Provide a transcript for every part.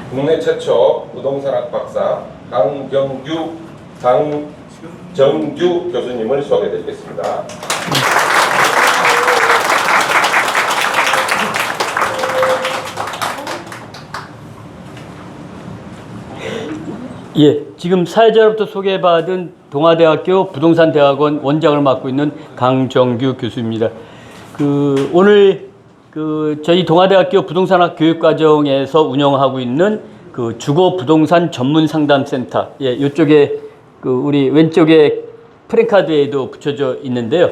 국내 최초 부동산학 박사 강정규 교수님을 소개드리겠습니다. 예, 지금 사회자로부터 소개받은 동아대학교 부동산대학원 원장을 맡고 있는 강정규 교수입니다. 오늘 저희 동아대학교 부동산학 교육과정에서 운영하고 있는 주거 부동산 전문 상담센터, 예, 이쪽에 우리 왼쪽에 프랜카드에도 붙여져 있는데요.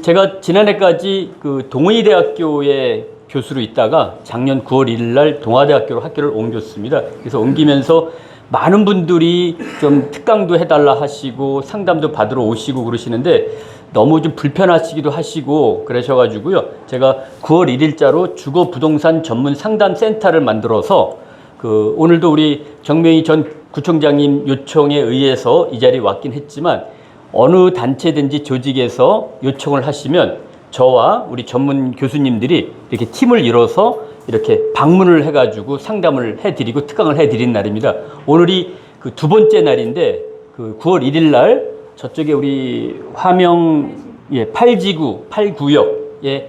제가 지난해까지 동의대학교에 교수로 있다가 작년 9월 1일 날 동아대학교로 학교를 옮겼습니다. 그래서 옮기면서 많은 분들이 좀 특강도 해달라 하시고 상담도 받으러 오시고 그러시는데 너무 좀 불편하시기도 하시고 그러셔가지고요. 제가 9월 1일자로 주거 부동산 전문 상담센터를 만들어서 오늘도 우리 정명희 전 구청장님 요청에 의해서 이 자리에 왔긴 했지만 어느 단체든지 조직에서 요청을 하시면 저와 우리 전문 교수님들이 이렇게 팀을 이뤄서 이렇게 방문을 해가지고 상담을 해드리고 특강을 해드린 날입니다. 오늘이 두 번째 날인데 9월 1일 날 저쪽에 우리 화명 8지구 8구역에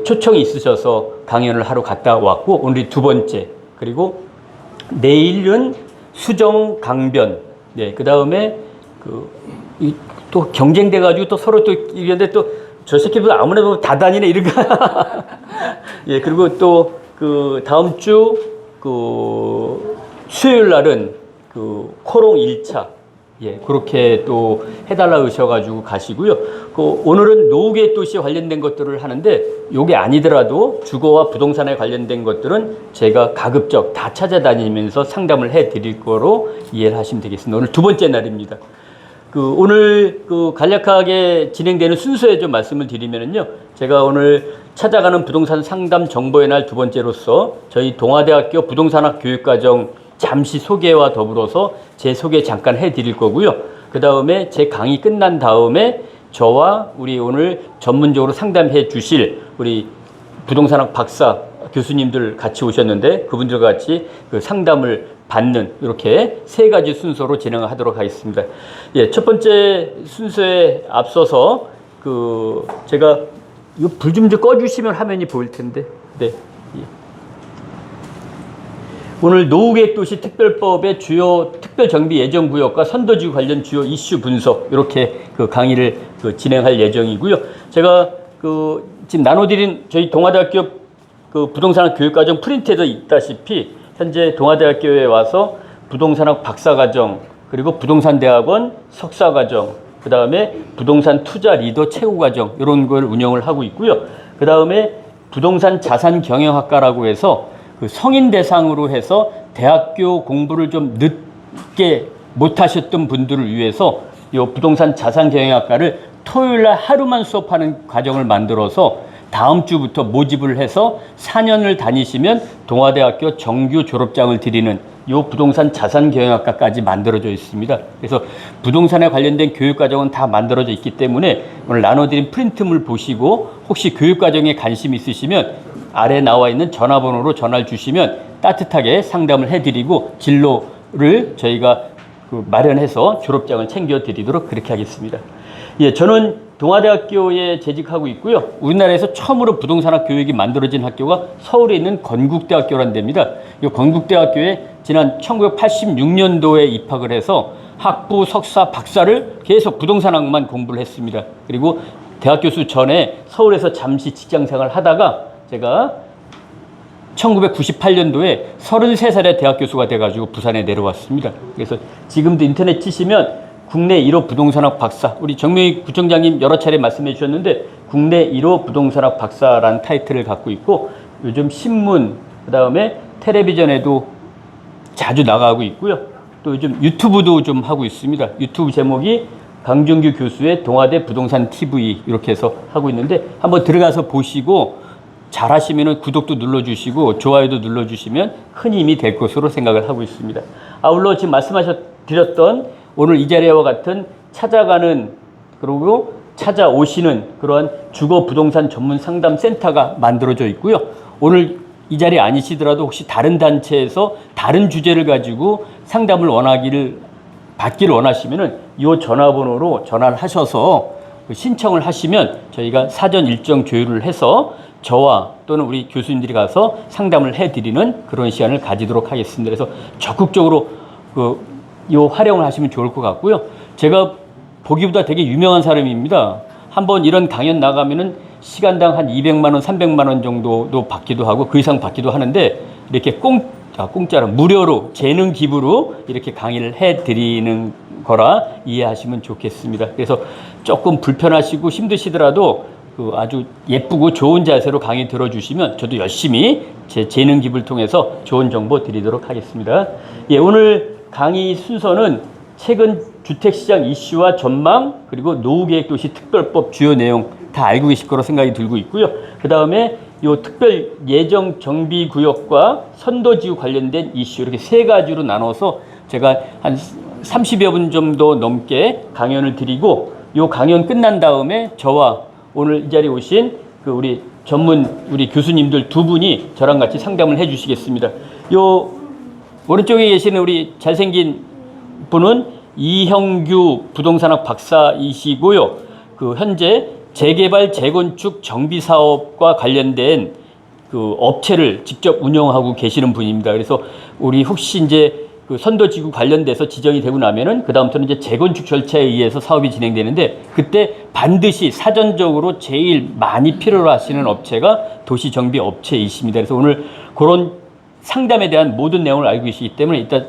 초청이 있으셔서 강연을 하러 갔다 왔고 오늘이 두 번째, 그리고 내일은 수정 강변, 네, 그 다음에 또 경쟁돼가지고 또 서로 또 이런데 또 저 새끼들 아무나 보면 다 다니네 이런가. 예, 그리고 또 다음 주 수요일 날은 코롱 1차, 예, 그렇게 또 해달라 하셔가지고 가시고요. 오늘은 노후계획 도시에 관련된 것들을 하는데 요게 아니더라도 주거와 부동산에 관련된 것들은 제가 가급적 다 찾아다니면서 상담을 해드릴 거로 이해를 하시면 되겠습니다. 오늘 두 번째 날입니다. 오늘 간략하게 진행되는 순서에 좀 말씀을 드리면요. 제가 오늘 찾아가는 부동산 상담 정보의 날 두 번째로서 저희 동아대학교 부동산학 교육과정 잠시 소개와 더불어서 제 소개 잠깐 해드릴 거고요. 그 다음에 제 강의 끝난 다음에 저와 우리 오늘 전문적으로 상담해 주실 우리 부동산학 박사 교수님들 같이 오셨는데 그분들과 같이 상담을 받는 이렇게 세 가지 순서로 진행을 하도록 하겠습니다. 예, 첫 번째 순서에 앞서서 제가 이 불 좀 꺼주시면 화면이 보일 텐데, 네. 예. 오늘 노후계획도시 특별법의 주요 특별정비 예정구역과 선도지구 관련 주요 이슈 분석 이렇게 강의를 진행할 예정이고요. 제가 지금 나눠드린 저희 동아대학교 부동산학 교육과정 프린트에도 있다시피 현재 동아대학교에 와서 부동산학 박사과정, 그리고 부동산대학원 석사과정, 그 다음에 부동산 투자 리더 최고과정 이런 걸 운영을 하고 있고요. 그 다음에 부동산 자산 경영학과라고 해서 성인 대상으로 해서 대학교 공부를 좀 늦게 못하셨던 분들을 위해서 이 부동산 자산 경영학과를 토요일날 하루만 수업하는 과정을 만들어서 다음 주부터 모집을 해서 4년을 다니시면 동아대학교 정규 졸업장을 드리는 이 부동산 자산 경영학과까지 만들어져 있습니다. 그래서 부동산에 관련된 교육과정은 다 만들어져 있기 때문에 오늘 나눠드린 프린트물 보시고 혹시 교육과정에 관심 있으시면 아래 나와 있는 전화번호로 전화를 주시면 따뜻하게 상담을 해드리고 진로를 저희가 마련해서 졸업장을 챙겨드리도록 그렇게 하겠습니다. 예, 저는 동아대학교에 재직하고 있고요. 우리나라에서 처음으로 부동산학 교육이 만들어진 학교가 서울에 있는 건국대학교라는 데입니다. 이 건국대학교에 지난 1986년도에 입학을 해서 학부, 석사, 박사를 계속 부동산학만 공부를 했습니다. 그리고 대학 교수 전에 서울에서 잠시 직장생활을 하다가 제가 1998년도에 33살에 대학 교수가 돼가지고 부산에 내려왔습니다. 그래서 지금도 인터넷 치시면 국내 1호 부동산학 박사, 우리 정명희 구청장님 여러 차례 말씀해 주셨는데 국내 1호 부동산학 박사라는 타이틀을 갖고 있고 요즘 신문, 그 다음에 텔레비전에도 자주 나가고 있고요. 또 요즘 유튜브도 좀 하고 있습니다. 유튜브 제목이 강정규 교수의 동아대 부동산 TV 이렇게 해서 하고 있는데 한번 들어가서 보시고 잘하시면 구독도 눌러주시고 좋아요도 눌러주시면 큰 힘이 될 것으로 생각을 하고 있습니다. 아울러 지금 드렸던 오늘 이 자리와 같은 찾아가는 그리고 찾아오시는 그러한 주거 부동산 전문 상담 센터가 만들어져 있고요. 오늘 이 자리에 아니시더라도 혹시 다른 단체에서 다른 주제를 가지고 상담을 받기를 원하시면은 이 전화번호로 전화를 하셔서 신청을 하시면 저희가 사전 일정 조율을 해서 저와 또는 우리 교수님들이 가서 상담을 해드리는 그런 시간을 가지도록 하겠습니다. 그래서 적극적으로 이 활용을 하시면 좋을 것 같고요. 제가 보기보다 되게 유명한 사람입니다. 한번 이런 강연 나가면은 시간당 한 200만 원, 300만 원 정도도 받기도 하고 그 이상 받기도 하는데 이렇게 공짜로 무료로 재능 기부로 이렇게 강의를 해드리는 거라 이해하시면 좋겠습니다. 그래서 조금 불편하시고 힘드시더라도 아주 예쁘고 좋은 자세로 강의 들어주시면 저도 열심히 제 재능 기부를 통해서 좋은 정보 드리도록 하겠습니다. 예, 오늘 강의 순서는 최근 주택시장 이슈와 전망 그리고 노후계획도시 특별법 주요 내용 다 알고 계실 거로 생각이 들고 있고요. 그 다음에 이 특별 예정 정비 구역과 선도지구 관련된 이슈 이렇게 세 가지로 나눠서 제가 한 30여 분 정도 넘게 강연을 드리고 이 강연 끝난 다음에 저와 오늘 이 자리에 오신 우리 교수님들 두 분이 저랑 같이 상담을 해 주시겠습니다. 요 오른쪽에 계시는 우리 잘생긴 분은 이형규 부동산학 박사이시고요. 현재 재개발, 재건축, 정비 사업과 관련된 업체를 직접 운영하고 계시는 분입니다. 그래서 우리 혹시 이제 선도지구 관련돼서 지정이 되고 나면은 그다음부터는 이제 재건축 절차에 의해서 사업이 진행되는데 그때 반드시 사전적으로 제일 많이 필요로 하시는 업체가 도시정비 업체이십니다. 그래서 오늘 그런 상담에 대한 모든 내용을 알고 계시기 때문에 일단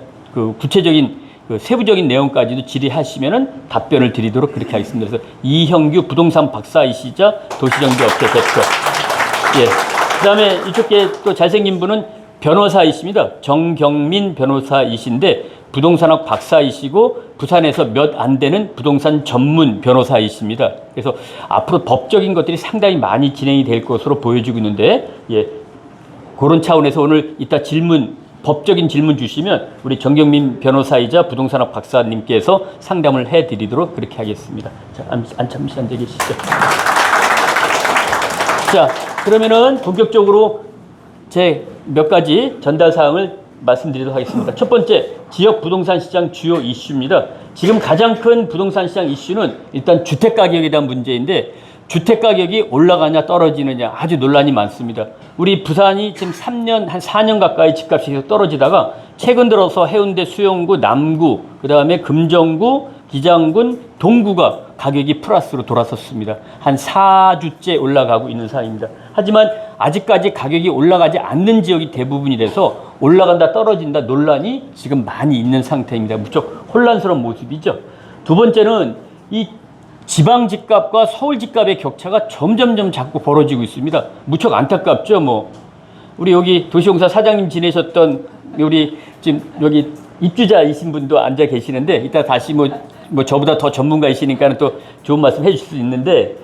구체적인 세부적인 내용까지도 질의하시면은 답변을 드리도록 그렇게 하겠습니다. 그래서 이형규 부동산 박사이시자 도시정비업체 대표. 예. 그다음에 이쪽에 또 잘생긴 분은 변호사이십니다. 정경민 변호사이신데 부동산학 박사이시고 부산에서 몇 안 되는 부동산 전문 변호사이십니다. 그래서 앞으로 법적인 것들이 상당히 많이 진행이 될 것으로 보여지고 있는데 예. 그런 차원에서 오늘 이따 법적인 질문 주시면 우리 정경민 변호사이자 부동산학 박사님께서 상담을 해드리도록 그렇게 하겠습니다. 자, 잠시 앉아 계시죠. 자, 그러면은 본격적으로 제 몇 가지 전달 사항을 말씀드리도록 하겠습니다. 첫 번째, 지역 부동산 시장 주요 이슈입니다. 지금 가장 큰 부동산 시장 이슈는 일단 주택 가격에 대한 문제인데 주택 가격이 올라가냐 떨어지느냐 아주 논란이 많습니다. 우리 부산이 지금 한 4년 가까이 집값이 계속 떨어지다가 최근 들어서 해운대, 수영구, 남구, 그 다음에 금정구, 기장군, 동구가 가격이 플러스로 돌아섰습니다. 한 4주째 올라가고 있는 사이입니다. 하지만 아직까지 가격이 올라가지 않는 지역이 대부분이라서 올라간다 떨어진다 논란이 지금 많이 있는 상태입니다. 무척 혼란스러운 모습이죠. 두 번째는 이 지방 집값과 서울 집값의 격차가 점점점 자꾸 벌어지고 있습니다. 무척 안타깝죠. 우리 여기 도시공사 사장님 지내셨던 우리 지금 여기 입주자이신 분도 앉아 계시는데 이따 다시 저보다 더 전문가이시니까 또 좋은 말씀 해주실 수 있는데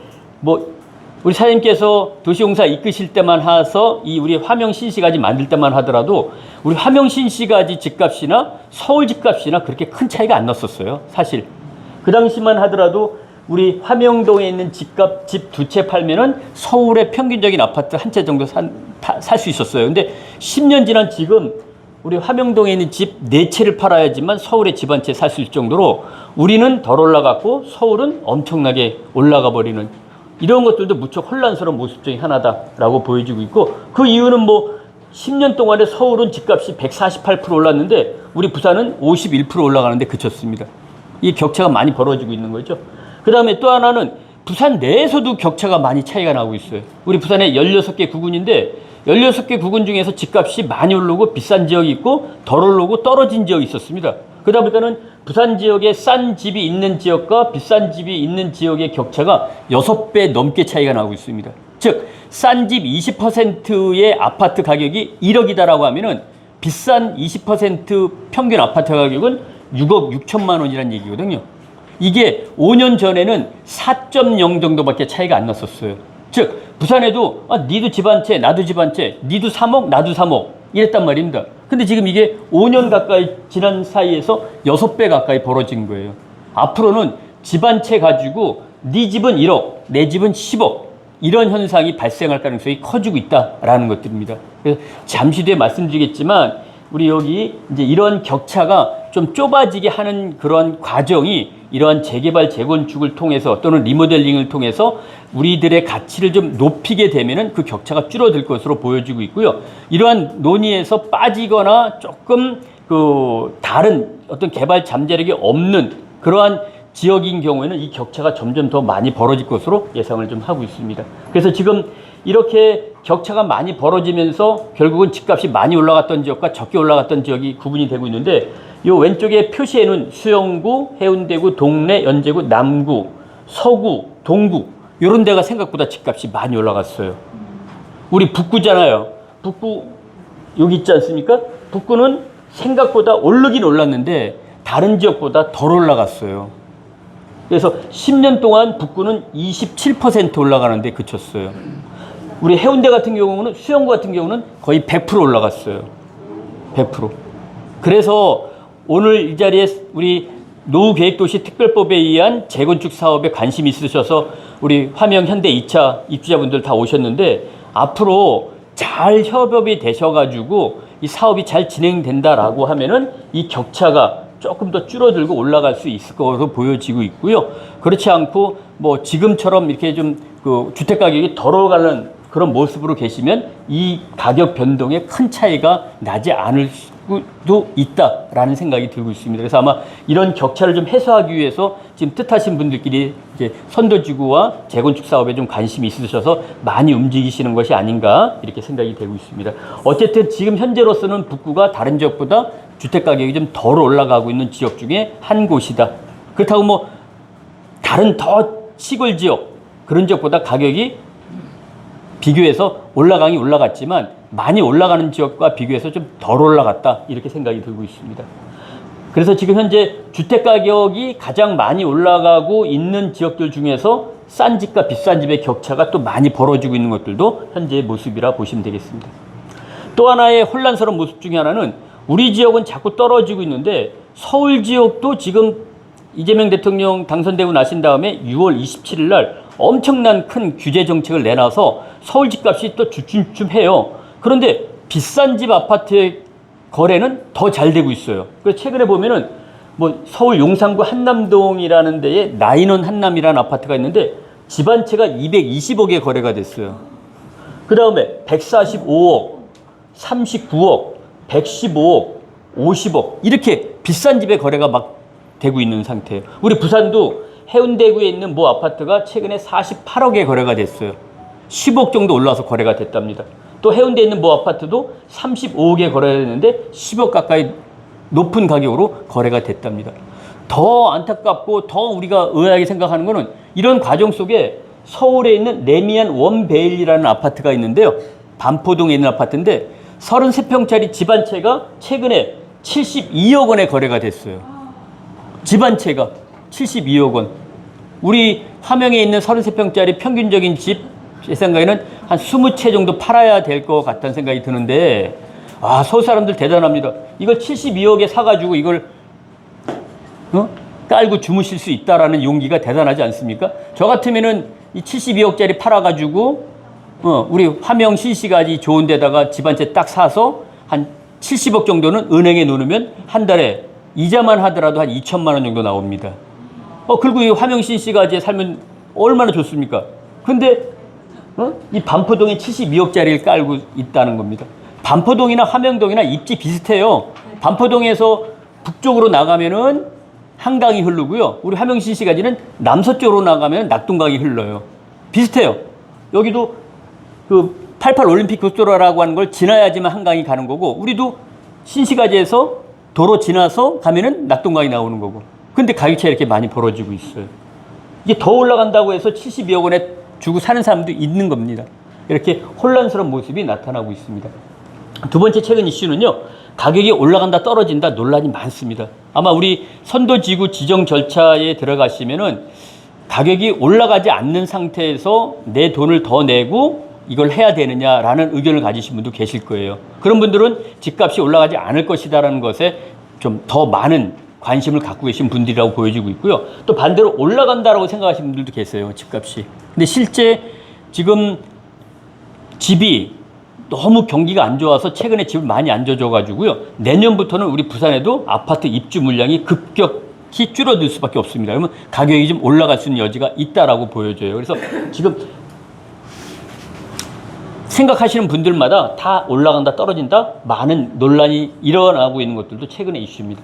우리 사장님께서 도시공사 이끄실 때만 해서 우리 화명 신시가지 만들 때만 하더라도 우리 화명 신시가지 집값이나 서울 집값이나 그렇게 큰 차이가 안 났었어요. 사실 그 당시만 하더라도 우리 화명동에 있는 집 두 채 팔면은 서울의 평균적인 아파트 한 채 정도 살 수 있었어요. 근데 10년 지난 지금 우리 화명동에 있는 집 4채를 팔아야지만 서울의 집 한 채 살 수 있을 정도로 우리는 덜 올라갔고 서울은 엄청나게 올라가 버리는 이런 것들도 무척 혼란스러운 모습 중에 하나다라고 보여지고 있고 그 이유는 10년 동안에 서울은 집값이 148% 올랐는데 우리 부산은 51% 올라가는데 그쳤습니다. 이 격차가 많이 벌어지고 있는 거죠. 그 다음에 또 하나는 부산 내에서도 격차가 많이 차이가 나고 있어요. 우리 부산에 16개 구군인데 16개 구군 중에서 집값이 많이 오르고 비싼 지역이 있고 덜 오르고 떨어진 지역이 있었습니다. 그러다 보니까는 부산 지역에 싼 집이 있는 지역과 비싼 집이 있는 지역의 격차가 6배 넘게 차이가 나고 있습니다. 즉, 싼 집 20%의 아파트 가격이 1억이다라고 하면은 비싼 20% 평균 아파트 가격은 6억 6천만 원이라는 얘기거든요. 이게 5년 전에는 4.0 정도밖에 차이가 안 났었어요. 즉 부산에도 니도 집 한 채, 나도 집 한 채, 니도 3억, 나도 3억 이랬단 말입니다. 근데 지금 이게 5년 가까이 지난 사이에서 6배 가까이 벌어진 거예요. 앞으로는 집 한 채 가지고 니 집은 1억, 내 집은 10억 이런 현상이 발생할 가능성이 커지고 있다라는 것들입니다. 그래서 잠시 뒤에 말씀드리겠지만 우리 여기 이제 이런 격차가 좀 좁아지게 하는 그런 과정이 이러한 재개발, 재건축을 통해서 또는 리모델링을 통해서 우리들의 가치를 좀 높이게 되면은 그 격차가 줄어들 것으로 보여지고 있고요. 이러한 논의에서 빠지거나 조금 그 다른 어떤 개발 잠재력이 없는 그러한 지역인 경우에는 이 격차가 점점 더 많이 벌어질 것으로 예상을 좀 하고 있습니다. 그래서 지금 이렇게 격차가 많이 벌어지면서 결국은 집값이 많이 올라갔던 지역과 적게 올라갔던 지역이 구분이 되고 있는데 이 왼쪽에 표시에는 수영구, 해운대구, 동래, 연제구, 남구, 서구, 동구 이런 데가 생각보다 집값이 많이 올라갔어요. 우리 북구잖아요. 북구 여기 있지 않습니까? 북구는 생각보다 오르긴 올랐는데 다른 지역보다 덜 올라갔어요. 그래서 10년 동안 북구는 27% 올라가는데 그쳤어요. 우리 해운대 같은 경우는 수영구 같은 경우는 거의 100% 올라갔어요. 100%. 그래서 오늘 이 자리에 우리 노후계획도시 특별법에 의한 재건축 사업에 관심이 있으셔서 우리 화명 현대 2차 입주자분들 다 오셨는데 앞으로 잘 협업이 되셔가지고 이 사업이 잘 진행된다라고 하면은 이 격차가 조금 더 줄어들고 올라갈 수 있을 것으로 보여지고 있고요. 그렇지 않고 뭐 지금처럼 이렇게 좀 그 주택 가격이 덜 올라가는 그런 모습으로 계시면 이 가격 변동에 큰 차이가 나지 않을 수도 있다라는 생각이 들고 있습니다. 그래서 아마 이런 격차를 좀 해소하기 위해서 지금 뜻하신 분들끼리 이제 선도지구와 재건축 사업에 좀 관심이 있으셔서 많이 움직이시는 것이 아닌가 이렇게 생각이 되고 있습니다. 어쨌든 지금 현재로서는 북구가 다른 지역보다 주택 가격이 좀 덜 올라가고 있는 지역 중에 한 곳이다. 그렇다고 뭐 다른 더 시골 지역 그런 지역보다 가격이 비교해서 올라가긴 올라갔지만 많이 올라가는 지역과 비교해서 좀 덜 올라갔다 이렇게 생각이 들고 있습니다. 그래서 지금 현재 주택 가격이 가장 많이 올라가고 있는 지역들 중에서 싼 집과 비싼 집의 격차가 또 많이 벌어지고 있는 것들도 현재의 모습이라 보시면 되겠습니다. 또 하나의 혼란스러운 모습 중에 하나는 우리 지역은 자꾸 떨어지고 있는데 서울 지역도 지금 이재명 대통령 당선되고 나신 다음에 6월 27일 날 엄청난 큰 규제 정책을 내놔서 서울 집값이 또 주춤주춤해요. 그런데 비싼 집 아파트의 거래는 더 잘 되고 있어요. 그래서 최근에 보면은 뭐 서울 용산구 한남동이라는 데에 나인원 한남이라는 아파트가 있는데 집 한 채가 220억에 거래가 됐어요. 그 다음에 145억, 39억, 115억, 50억 이렇게 비싼 집의 거래가 막 되고 있는 상태예요. 우리 부산도 해운대구에 있는 모 아파트가 최근에 48억에 거래가 됐어요. 10억 정도 올라와서 거래가 됐답니다. 또 해운대에 있는 모 아파트도 35억에 거래됐는데 10억 가까이 높은 가격으로 거래가 됐답니다. 더 안타깝고 더 우리가 의아하게 생각하는 거는 이런 과정 속에 서울에 있는 레미안 원베일이라는 아파트가 있는데요. 반포동에 있는 아파트인데 33평짜리 집 한 채가 최근에 72억 원에 거래가 됐어요. 집 한 채가 72억 원. 우리 화명에 있는 33평짜리 평균적인 집 제 생각에는 한 20채 정도 팔아야 될 것 같다는 생각이 드는데 아 서울 사람들 대단합니다. 이걸 72억에 사가지고 이걸 깔고 주무실 수 있다라는 용기가 대단하지 않습니까? 저 같으면은 이 72억짜리 팔아가지고 우리 화명 신시가지 좋은 데다가 집 한 채 딱 사서 한 70억 정도는 은행에 놓으면 한 달에 이자만 하더라도 한 2천만 원 정도 나옵니다. 그리고 이 화명 신시가지에 살면 얼마나 좋습니까? 근데 이 반포동에 72억짜리를 깔고 있다는 겁니다. 반포동이나 화명동이나 입지 비슷해요. 반포동에서 북쪽으로 나가면은 한강이 흐르고요. 우리 화명 신시가지는 남서쪽으로 나가면 낙동강이 흘러요. 비슷해요. 여기도 그 88 올림픽 고속도로라고 하는 걸 지나야지만 한강이 가는 거고 우리도 신시가지에서 도로 지나서 가면은 낙동강이 나오는 거고. 근데 가격 차이 이렇게 많이 벌어지고 있어요. 이게 더 올라간다고 해서 72억 원에 주고 사는 사람도 있는 겁니다. 이렇게 혼란스러운 모습이 나타나고 있습니다. 두 번째 최근 이슈는요. 가격이 올라간다 떨어진다 논란이 많습니다. 아마 우리 선도지구 지정 절차에 들어가시면은 가격이 올라가지 않는 상태에서 내 돈을 더 내고 이걸 해야 되느냐라는 의견을 가지신 분도 계실 거예요. 그런 분들은 집값이 올라가지 않을 것이다라는 것에 좀 더 많은 관심을 갖고 계신 분들이라고 보여지고 있고요. 또 반대로 올라간다라고 생각하시는 분들도 계세요. 집값이. 근데 실제 지금 집이 너무 경기가 안 좋아서 최근에 집을 많이 안 줘가지고요. 내년부터는 우리 부산에도 아파트 입주 물량이 급격히 줄어들 수밖에 없습니다. 그러면 가격이 좀 올라갈 수 있는 여지가 있다라고 보여져요. 그래서 지금 생각하시는 분들마다 다 올라간다 떨어진다 많은 논란이 일어나고 있는 것들도 최근의 이슈입니다.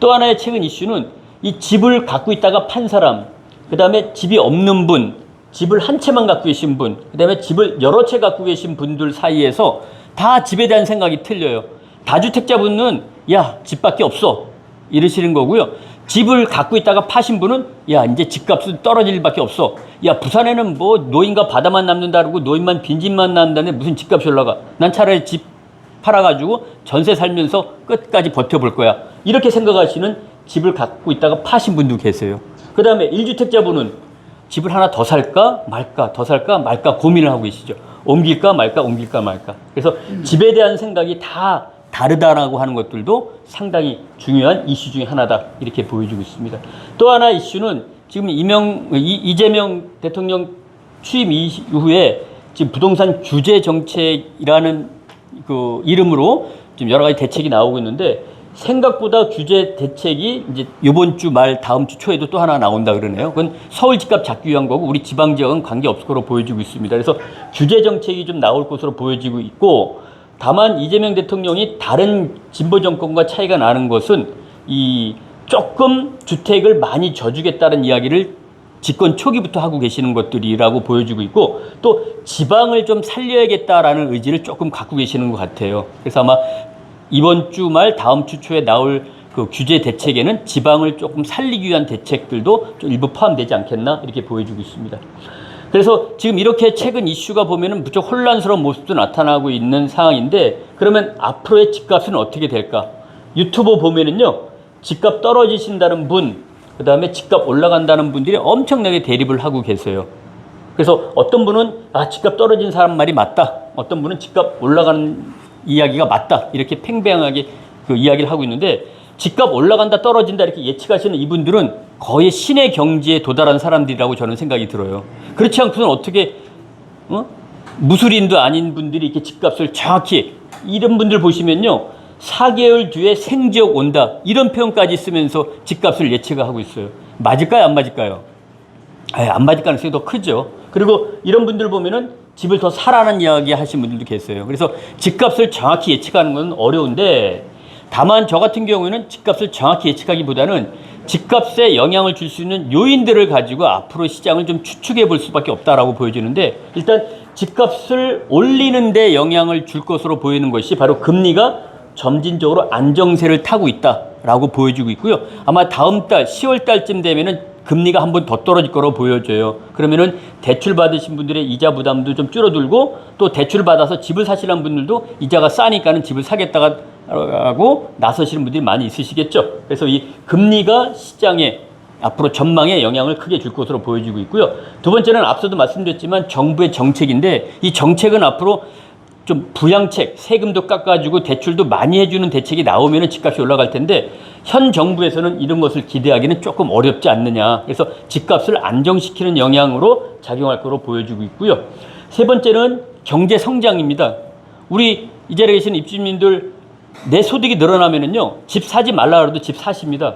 또 하나의 최근 이슈는 이 집을 갖고 있다가 판 사람, 그 다음에 집이 없는 분, 집을 한 채만 갖고 계신 분, 그 다음에 집을 여러 채 갖고 계신 분들 사이에서 다 집에 대한 생각이 틀려요. 다주택자분은 야 집밖에 없어 이러시는 거고요. 집을 갖고 있다가 파신 분은 야 이제 집값은 떨어질 일밖에 없어. 야 부산에는 뭐 노인과 바다만 남는다 그러고 노인만 빈집만 남는다는데 무슨 집값이 올라가. 난 차라리 집 팔아가지고 전세 살면서 끝까지 버텨볼 거야. 이렇게 생각하시는 집을 갖고 있다가 파신 분도 계세요. 그 다음에 1주택자분은 집을 하나 더 살까 말까 더 살까 말까 고민을 하고 계시죠. 옮길까 말까 옮길까 말까. 그래서 집에 대한 생각이 다 다르다라고 하는 것들도 상당히 중요한 이슈 중에 하나다 이렇게 보여주고 있습니다. 또 하나 이슈는 지금 이재명 대통령 취임 이후에 지금 부동산 규제 정책이라는 그 이름으로 지금 여러 가지 대책이 나오고 있는데 생각보다 규제 대책이 이제 이번 주 말 다음 주 초에도 또 하나 나온다 그러네요. 그건 서울 집값 잡기 위한 거고 우리 지방 지역은 관계 없을 거로 보여지고 있습니다. 그래서 규제 정책이 좀 나올 것으로 보여지고 있고 다만 이재명 대통령이 다른 진보 정권과 차이가 나는 것은 이 조금 주택을 많이 져주겠다는 이야기를 집권 초기부터 하고 계시는 것들이라고 보여지고 있고 또 지방을 좀 살려야겠다라는 의지를 조금 갖고 계시는 것 같아요. 그래서 아마 이번 주 말 다음 주 초에 나올 그 규제 대책에는 지방을 조금 살리기 위한 대책들도 좀 일부 포함되지 않겠나 이렇게 보여지고 있습니다. 그래서 지금 이렇게 최근 이슈가 보면은 무척 혼란스러운 모습도 나타나고 있는 상황인데 그러면 앞으로의 집값은 어떻게 될까? 유튜브 보면은요 집값 떨어지신다는 분, 그 다음에 집값 올라간다는 분들이 엄청나게 대립을 하고 계세요. 그래서 어떤 분은 집값 떨어진 사람 말이 맞다. 어떤 분은 집값 올라가는 이야기가 맞다. 이렇게 팽팽하게 그 이야기를 하고 있는데 집값 올라간다 떨어진다 이렇게 예측하시는 이분들은 거의 신의 경지에 도달한 사람들이라고 저는 생각이 들어요. 그렇지 않고서는 어떻게 무술인도 아닌 분들이 이렇게 집값을 정확히 이런 분들 보시면요 4개월 뒤에 생지역 온다 이런 표현까지 쓰면서 집값을 예측하고 있어요. 맞을까요 안 맞을까요? 안 맞을 가능성이 더 크죠. 그리고 이런 분들 보면은 집을 더 사라는 이야기 하시는 분들도 계세요. 그래서 집값을 정확히 예측하는 건 어려운데 다만 저 같은 경우에는 집값을 정확히 예측하기보다는 집값에 영향을 줄 수 있는 요인들을 가지고 앞으로 시장을 좀 추측해 볼 수밖에 없다라고 보여지는데 일단 집값을 올리는 데 영향을 줄 것으로 보이는 것이 바로 금리가 점진적으로 안정세를 타고 있다라고 보여지고 있고요. 아마 다음 달 10월 달쯤 되면은 금리가 한 번 더 떨어질 거로 보여져요. 그러면은 대출 받으신 분들의 이자 부담도 좀 줄어들고 또 대출 받아서 집을 사시는 분들도 이자가 싸니까는 집을 사겠다가 하고 나서시는 분들이 많이 있으시겠죠. 그래서 이 금리가 시장에 앞으로 전망에 영향을 크게 줄 것으로 보여지고 있고요. 두 번째는 앞서도 말씀드렸지만 정부의 정책인데 이 정책은 앞으로 좀 부양책, 세금도 깎아주고 대출도 많이 해주는 대책이 나오면 집값이 올라갈 텐데 현 정부에서는 이런 것을 기대하기는 조금 어렵지 않느냐. 그래서 집값을 안정시키는 영향으로 작용할 거로 보여지고 있고요. 세 번째는 경제 성장입니다. 우리 이 자리에 계신 입주민들 내 소득이 늘어나면은요 집 사지 말라 그래도 집 사십니다.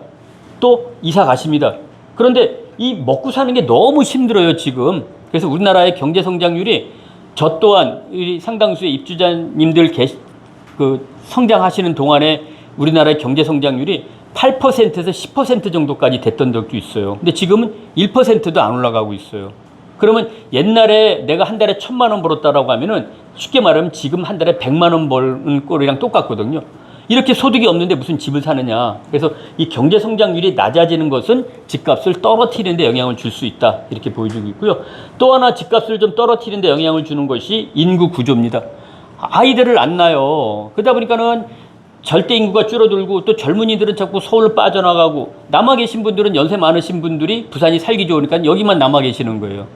또 이사 가십니다. 그런데 이 먹고 사는 게 너무 힘들어요 지금. 그래서 우리나라의 경제 성장률이 저 또한 상당수의 입주자님들 성장하시는 동안에 우리나라의 경제 성장률이 8%에서 10% 정도까지 됐던 적도 있어요. 근데 지금은 1%도 안 올라가고 있어요. 그러면 옛날에 내가 한 달에 1,000만 원 벌었다라고 하면은 쉽게 말하면 지금 한 달에 100만 원 버는 꼴이랑 똑같거든요. 이렇게 소득이 없는데 무슨 집을 사느냐. 그래서 이 경제 성장률이 낮아지는 것은 집값을 떨어뜨리는 데 영향을 줄 수 있다. 이렇게 보여주고 있고요. 또 하나 집값을 좀 떨어뜨리는 데 영향을 주는 것이 인구 구조입니다. 아이들을 안 낳아요. 그러다 보니까는 절대 인구가 줄어들고 또 젊은이들은 자꾸 서울로 빠져나가고 남아 계신 분들은 연세 많으신 분들이 부산이 살기 좋으니까 여기만 남아 계시는 거예요.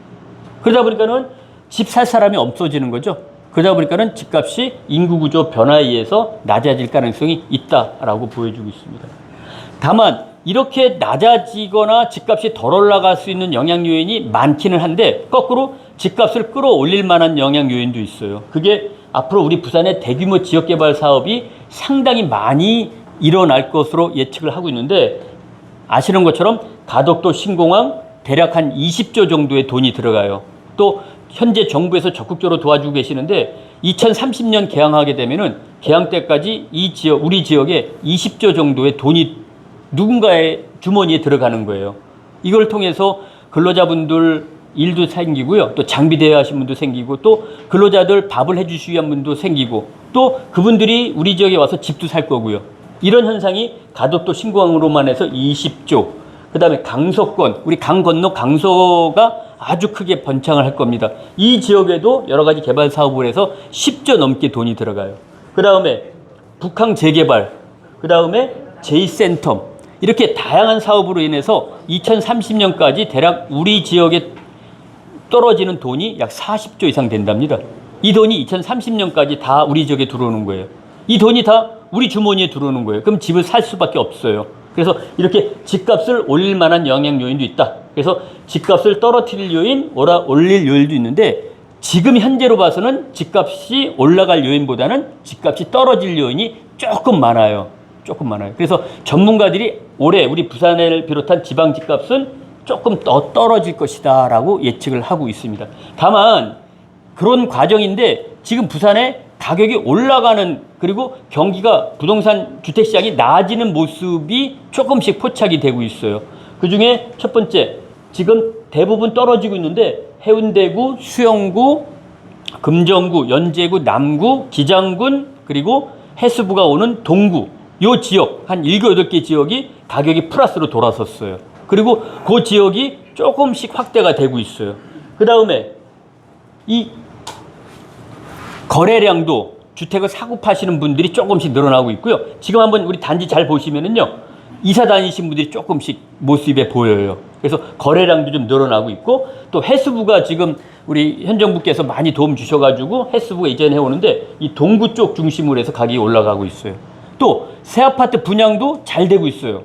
그러다 보니까는 집 살 사람이 없어지는 거죠. 그러다 보니까는 집값이 인구구조 변화에 의해서 낮아질 가능성이 있다라고 보여주고 있습니다. 다만 이렇게 낮아지거나 집값이 덜 올라갈 수 있는 영향 요인이 많기는 한데 거꾸로 집값을 끌어올릴 만한 영향 요인도 있어요. 그게 앞으로 우리 부산의 대규모 지역개발 사업이 상당히 많이 일어날 것으로 예측을 하고 있는데, 아시는 것처럼 가덕도 신공항 대략 한 20조 정도의 돈이 들어가요. 또 현재 정부에서 적극적으로 도와주고 계시는데 2030년 개항하게 되면은 개항 때까지 이 지역, 우리 지역에 20조 정도의 돈이 누군가의 주머니에 들어가는 거예요. 이걸 통해서 근로자분들 일도 생기고요. 또 장비 대여하신 분도 생기고, 또 근로자들 밥을 해주시기 위한 분도 생기고, 또 그분들이 우리 지역에 와서 집도 살 거고요. 이런 현상이 가덕도 신공항으로만 해서 20조, 그 다음에 강서권, 우리 강 건너 강서가 아주 크게 번창을 할 겁니다. 이 지역에도 여러 가지 개발 사업을 해서 10조 넘게 돈이 들어가요. 그 다음에 북항 재개발, 그 다음에 제2센텀, 이렇게 다양한 사업으로 인해서 2030년까지 대략 우리 지역에 떨어지는 돈이 약 40조 이상 된답니다. 이 돈이 2030년까지 다 우리 지역에 들어오는 거예요. 이 돈이 다 우리 주머니에 들어오는 거예요. 그럼 집을 살 수밖에 없어요. 그래서 이렇게 집값을 올릴 만한 영향 요인도 있다. 그래서 집값을 떨어뜨릴 요인, 올릴 요인도 있는데, 지금 현재로 봐서는 집값이 올라갈 요인보다는 집값이 떨어질 요인이 조금 많아요. 조금 많아요. 그래서 전문가들이 올해 우리 부산을 비롯한 지방 집값은 조금 더 떨어질 것이다 라고 예측을 하고 있습니다. 다만 그런 과정인데 지금 부산에 가격이 올라가는, 그리고 경기가 부동산 주택시장이 나아지는 모습이 조금씩 포착이 되고 있어요. 그 중에 첫 번째, 지금 대부분 떨어지고 있는데 해운대구, 수영구, 금정구, 연제구, 남구, 기장군, 그리고 해수부가 오는 동구, 요 지역 한 7, 8개 지역이 가격이 플러스로 돌아섰어요. 그리고 그 지역이 조금씩 확대가 되고 있어요. 그 다음에 이 거래량도 주택을 사고 파시는 분들이 조금씩 늘어나고 있고요. 지금 한번 우리 단지 잘 보시면은요, 이사 다니신 분들이 조금씩 모습에 보여요. 그래서 거래량도 좀 늘어나고 있고, 또 해수부가 지금 우리 현 정부께서 많이 도움 주셔가지고 해수부가 이전해 오는데 이 동구 쪽 중심으로 해서 가격이 올라가고 있어요. 또 새 아파트 분양도 잘 되고 있어요.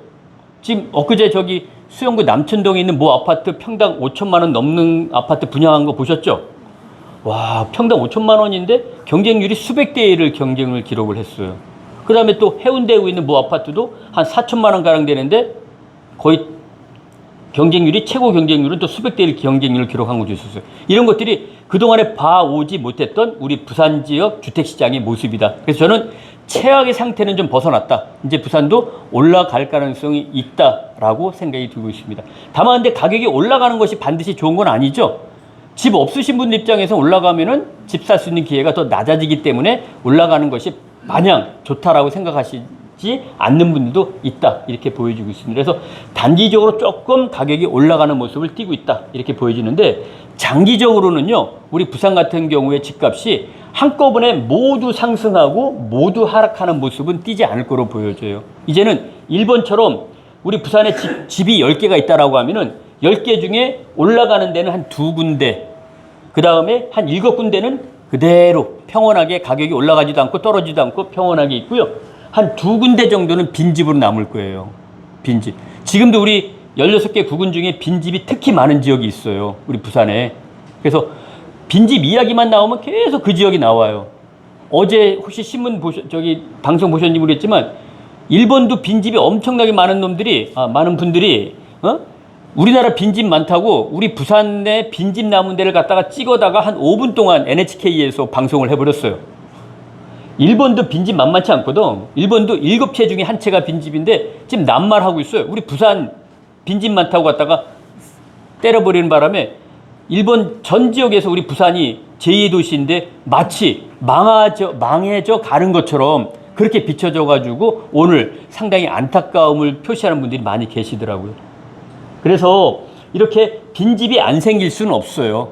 지금 엊그제 저기 수영구 남천동에 있는 모 아파트 평당 5천만 원 넘는 아파트 분양한 거 보셨죠? 와, 평당 5천만 원인데 경쟁률이 수백 대 1을 경쟁을 기록을 했어요. 그 다음에 또 해운대에 있는 모 아파트도 한 4천만 원 가량 되는데 거의 경쟁률이, 최고 경쟁률은 또 수백 대 1 경쟁률을 기록한 것도 있었어요. 이런 것들이 그동안에 봐오지 못했던 우리 부산 지역 주택시장의 모습이다. 그래서 저는 최악의 상태는 좀 벗어났다. 이제 부산도 올라갈 가능성이 있다라고 생각이 들고 있습니다. 다만 근데 가격이 올라가는 것이 반드시 좋은 건 아니죠. 집 없으신 분들 입장에서 올라가면은 집 살 수 있는 기회가 더 낮아지기 때문에 올라가는 것이 마냥 좋다라고 생각하시지 않는 분들도 있다, 이렇게 보여지고 있습니다. 그래서 단기적으로 조금 가격이 올라가는 모습을 띠고 있다, 이렇게 보여지는데, 장기적으로는요, 우리 부산 같은 경우에 집값이 한꺼번에 모두 상승하고 모두 하락하는 모습은 띄지 않을 거로 보여져요. 이제는 일본처럼 우리 부산에 집이 10개가 있다라고 하면은 10개 중에 올라가는 데는 한 2군데, 그 다음에 한 7군데는 그대로 평온하게 가격이 올라가지도 않고 떨어지도 않고 평온하게 있고요. 한 2군데 정도는 빈집으로 남을 거예요. 빈집. 지금도 우리 16개 구군 중에 빈집이 특히 많은 지역이 있어요. 우리 부산에. 그래서 빈집 이야기만 나오면 계속 그 지역이 나와요. 어제 혹시 신문 방송 보셨는지 모르겠지만, 일본도 빈집이 엄청나게 많은 많은 분들이, 우리나라 빈집 많다고 우리 부산에 빈집 남은 데를 갖다가 찍어다가 한 5분 동안 NHK에서 방송을 해버렸어요. 일본도 빈집 만만치 않거든. 일본도 7채 중에 한 채가 빈집인데 지금 난말하고 있어요. 우리 부산 빈집 많다고 갖다가 때려버리는 바람에 일본 전 지역에서 우리 부산이 제2의 도시인데 마치 망해져 가는 것처럼 그렇게 비춰져 가지고 오늘 상당히 안타까움을 표시하는 분들이 많이 계시더라고요. 그래서 이렇게 빈집이 안 생길 수는 없어요.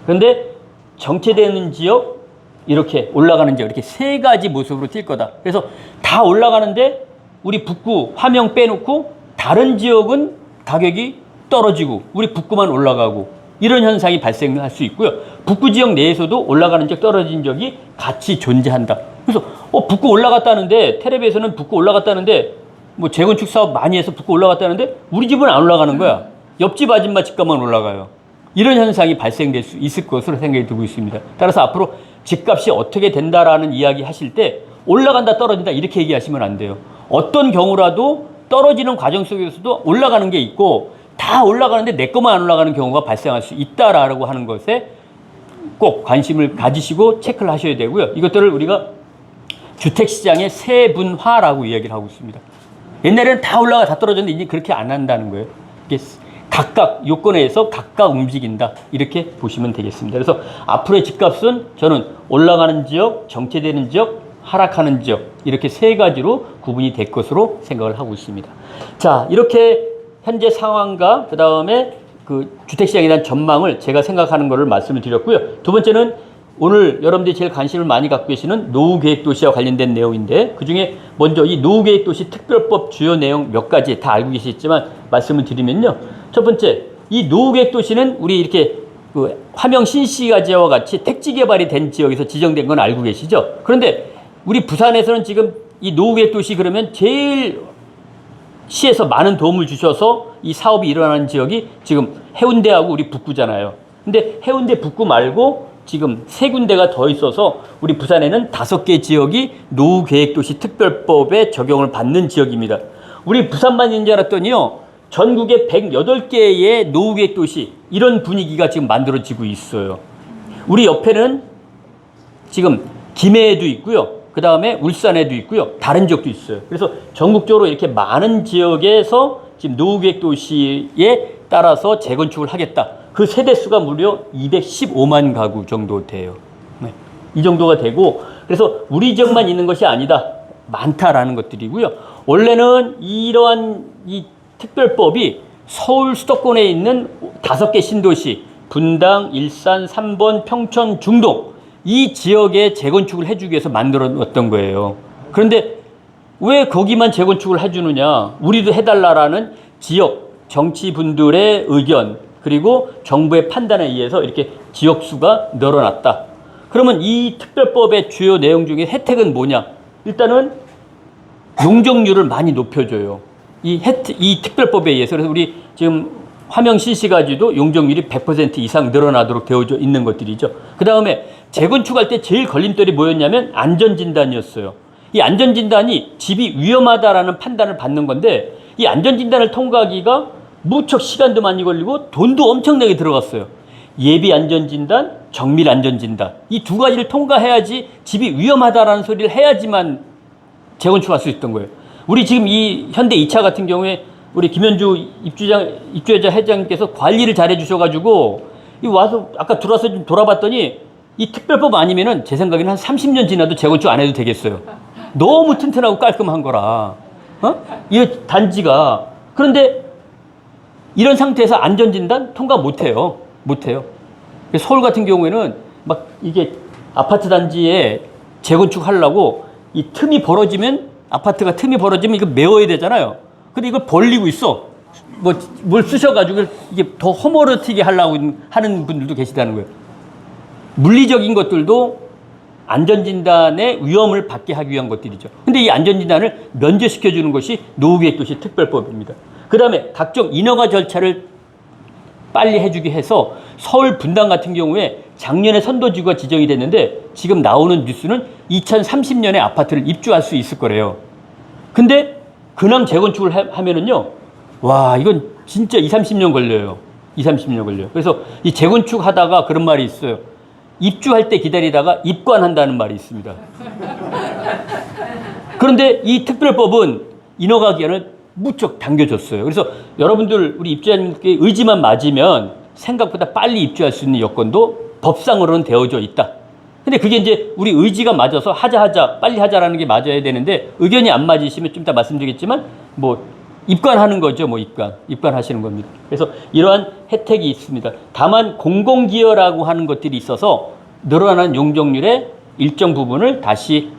그런데 정체되는 지역, 이렇게 올라가는 지역, 이렇게 세 가지 모습으로 뛸 거다. 그래서 다 올라가는데 우리 북구 화명 빼놓고 다른 지역은 가격이 떨어지고 우리 북구만 올라가고, 이런 현상이 발생할 수 있고요. 북구 지역 내에서도 올라가는 지역, 떨어진 지역이 같이 존재한다. 그래서 북구 올라갔다는데, 텔레비에서는 북구 올라갔다는데, 뭐 재건축 사업 많이 해서 북구 올라갔다는데 우리 집은 안 올라가는 거야. 옆집 아줌마 집값만 올라가요. 이런 현상이 발생될 수 있을 것으로 생각이 들고 있습니다. 따라서 앞으로 집값이 어떻게 된다라는 이야기 하실 때 올라간다 떨어진다 이렇게 얘기하시면 안 돼요. 어떤 경우라도 떨어지는 과정 속에서도 올라가는 게 있고 다 올라가는데 내 것만 안 올라가는 경우가 발생할 수 있다라고 하는 것에 꼭 관심을 가지시고 체크를 하셔야 되고요. 이것들을 우리가 주택시장의 세분화라고 이야기를 하고 있습니다. 옛날에는 다 올라가 다 떨어졌는데 이제 그렇게 안 한다는 거예요. 이게 각각 요건에서 각각 움직인다 이렇게 보시면 되겠습니다. 그래서 앞으로의 집값은 저는 올라가는 지역, 정체되는 지역, 하락하는 지역 이렇게 세 가지로 구분이 될 것으로 생각을 하고 있습니다. 자, 이렇게 현재 상황과 그 다음에 그 주택시장에 대한 전망을 제가 생각하는 것을 말씀을 드렸고요. 두 번째는 오늘 여러분들이 제일 관심을 많이 갖고 계시는 노후계획도시와 관련된 내용인데 그중에 먼저 이 노후계획도시 특별법 주요 내용 몇 가지 다 알고 계시겠지만 말씀을 드리면요. 첫 번째, 이 노후계획도시는 우리 이렇게 그 화명 신시가지와 같이 택지 개발이 된 지역에서 지정된 건 알고 계시죠? 그런데 우리 부산에서는 지금 이 노후계획도시 그러면 제일 시에서 많은 도움을 주셔서 이 사업이 일어나는 지역이 지금 해운대하고 우리 북구잖아요. 근데 해운대 북구 말고 지금 세 군데가 더 있어서 우리 부산에는 5개 지역이 노후계획도시 특별법에 적용을 받는 지역입니다. 우리 부산만 있는 줄 알았더니요. 전국에 108개의 노후계획도시 이런 분위기가 지금 만들어지고 있어요. 우리 옆에는 지금 김해에도 있고요. 그 다음에 울산에도 있고요. 다른 지역도 있어요. 그래서 전국적으로 이렇게 많은 지역에서 지금 노후계획도시에 따라서 재건축을 하겠다. 그 세대수가 무려 215만 가구 정도 돼요. 네. 이 정도가 되고 그래서 우리 지역만 있는 것이 아니다. 많다라는 것들이고요. 원래는 이러한 이 특별법이 서울 수도권에 있는 5개 신도시 분당, 일산, 삼본, 평촌, 중동 이 지역에 재건축을 해주기 위해서 만들어놨던 거예요. 그런데 왜 거기만 재건축을 해주느냐? 우리도 해달라라는 지역 정치분들의 의견 그리고 정부의 판단에 의해서 이렇게 지역수가 늘어났다. 그러면 이 특별법의 주요 내용 중에 혜택은 뭐냐? 일단은 용적률을 많이 높여줘요. 이 특별법에 의해서. 그래서 우리 지금 화명 신시가지도 용적률이 100% 이상 늘어나도록 되어져 있는 것들이죠. 그 다음에 재건축할 때 제일 걸림돌이 뭐였냐면 안전진단이었어요. 이 안전진단이 집이 위험하다라는 판단을 받는 건데 이 안전진단을 통과하기가 무척 시간도 많이 걸리고 돈도 엄청나게 들어갔어요. 예비안전진단, 정밀안전진단 이 두 가지를 통과해야지 집이 위험하다라는 소리를 해야지만 재건축할 수 있던 거예요. 우리 지금 이 현대 2차 같은 경우에 우리 김현주 입주자 회장님께서 관리를 잘해 주셔가지고 이 와서 아까 들어와서 좀 돌아봤더니 이 특별법 아니면은 제 생각에는 한 30년 지나도 재건축 안 해도 되겠어요. 너무 튼튼하고 깔끔한 거라. 이 단지가. 그런데 이런 상태에서 안전진단 통과 못해요. 서울 같은 경우에는 막 이게 아파트 단지에 재건축 하려고 이 틈이 벌어지면 아파트가 틈이 벌어지면 이거 메워야 되잖아요. 근데 이걸 벌리고 있어. 뭘 쓰셔가지고 이게 더 허물어지게 하려고 하는 분들도 계시다는 거예요. 물리적인 것들도 안전진단의 위험을 받게 하기 위한 것들이죠. 근데 이 안전진단을 면제시켜주는 것이 노후계획도시 특별법입니다. 그 다음에 각종 인허가 절차를 빨리 해주게 해서 서울 분당 같은 경우에 작년에 선도지구가 지정이 됐는데 지금 나오는 뉴스는 2030년에 아파트를 입주할 수 있을 거래요. 근데 근황 재건축을 하면은요, 와, 이건 진짜 30년 걸려요. 그래서 이 재건축 하다가 그런 말이 있어요. 입주할 때 기다리다가 입관한다는 말이 있습니다. 그런데 이 특별법은 인허가 기한을 무척 당겨줬어요. 그래서 여러분들 우리 입주자님께 의지만 맞으면 생각보다 빨리 입주할 수 있는 여건도 법상으로는 되어져 있다. 근데 그게 이제 우리 의지가 맞아서 하자 빨리 하자라는 게 맞아야 되는데 의견이 안 맞으시면 좀 이따 말씀드리겠지만 입관하는 거죠. 입관하시는 겁니다. 그래서 이러한 혜택이 있습니다. 다만 공공기여라고 하는 것들이 있어서 늘어나는 용적률의 일정 부분을 다시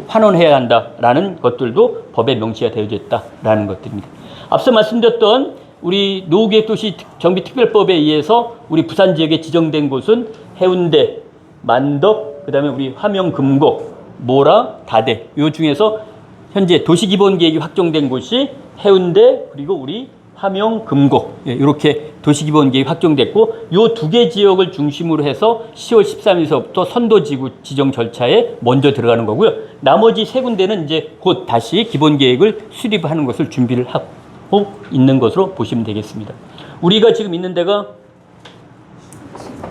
환원해야 한다라는 것들도 법에 명시가 되어져 있다라는 것들입니다. 앞서 말씀드렸던 우리 노후계획도시 정비특별법에 의해서 우리 부산 지역에 지정된 곳은 해운대, 만덕, 그 다음에 우리 화명, 금곡, 모라, 다대 이 중에서 현재 도시기본계획이 확정된 곳이 해운대 그리고 우리 화명, 금곡 이렇게 도시기본계획이 확정됐고 요 두 개 지역을 중심으로 해서 10월 13일서부터 선도지구 지정 절차에 먼저 들어가는 거고요. 나머지 세 군데는 이제 곧 다시 기본계획을 수립하는 것을 준비를 하고 있는 것으로 보시면 되겠습니다. 우리가 지금 있는 데가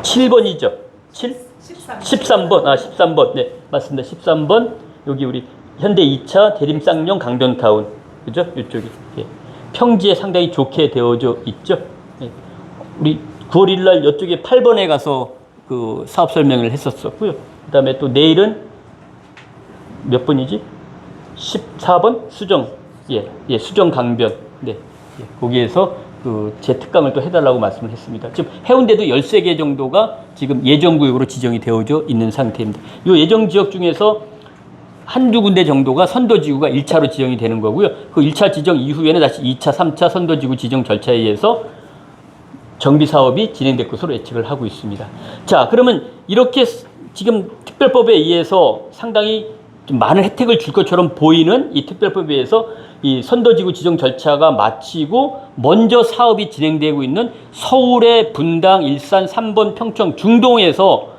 7번이죠. 13번. 13번. 네, 맞습니다. 13번. 여기 우리 현대 2차 대림쌍용 강변타운. 그죠? 이쪽이. 예. 평지에 상당히 좋게 되어져 있죠. 예. 우리 9월 1일 날 이쪽에 8번에 가서 그 사업 설명을 했었었고요. 그다음에 또 내일은 몇 번이지? 14번 수정. 예, 수정 강변. 네. 예. 거기에서 그 제 특강을 또 해달라고 말씀을 했습니다. 지금 해운대도 13개 정도가 지금 예정구역으로 지정이 되어져 있는 상태입니다. 이 예정지역 중에서 한두 군데 정도가 선도지구가 1차로 지정이 되는 거고요. 그 1차 지정 이후에는 다시 2차, 3차 선도지구 지정 절차에 의해서 정비사업이 진행될 것으로 예측을 하고 있습니다. 자, 그러면 이렇게 지금 특별법에 의해서 상당히 좀 많은 혜택을 줄 것처럼 보이는 이 특별법에 의해서 이 선도지구 지정 절차가 마치고 먼저 사업이 진행되고 있는 서울의 분당, 일산, 3번, 평청, 중동에서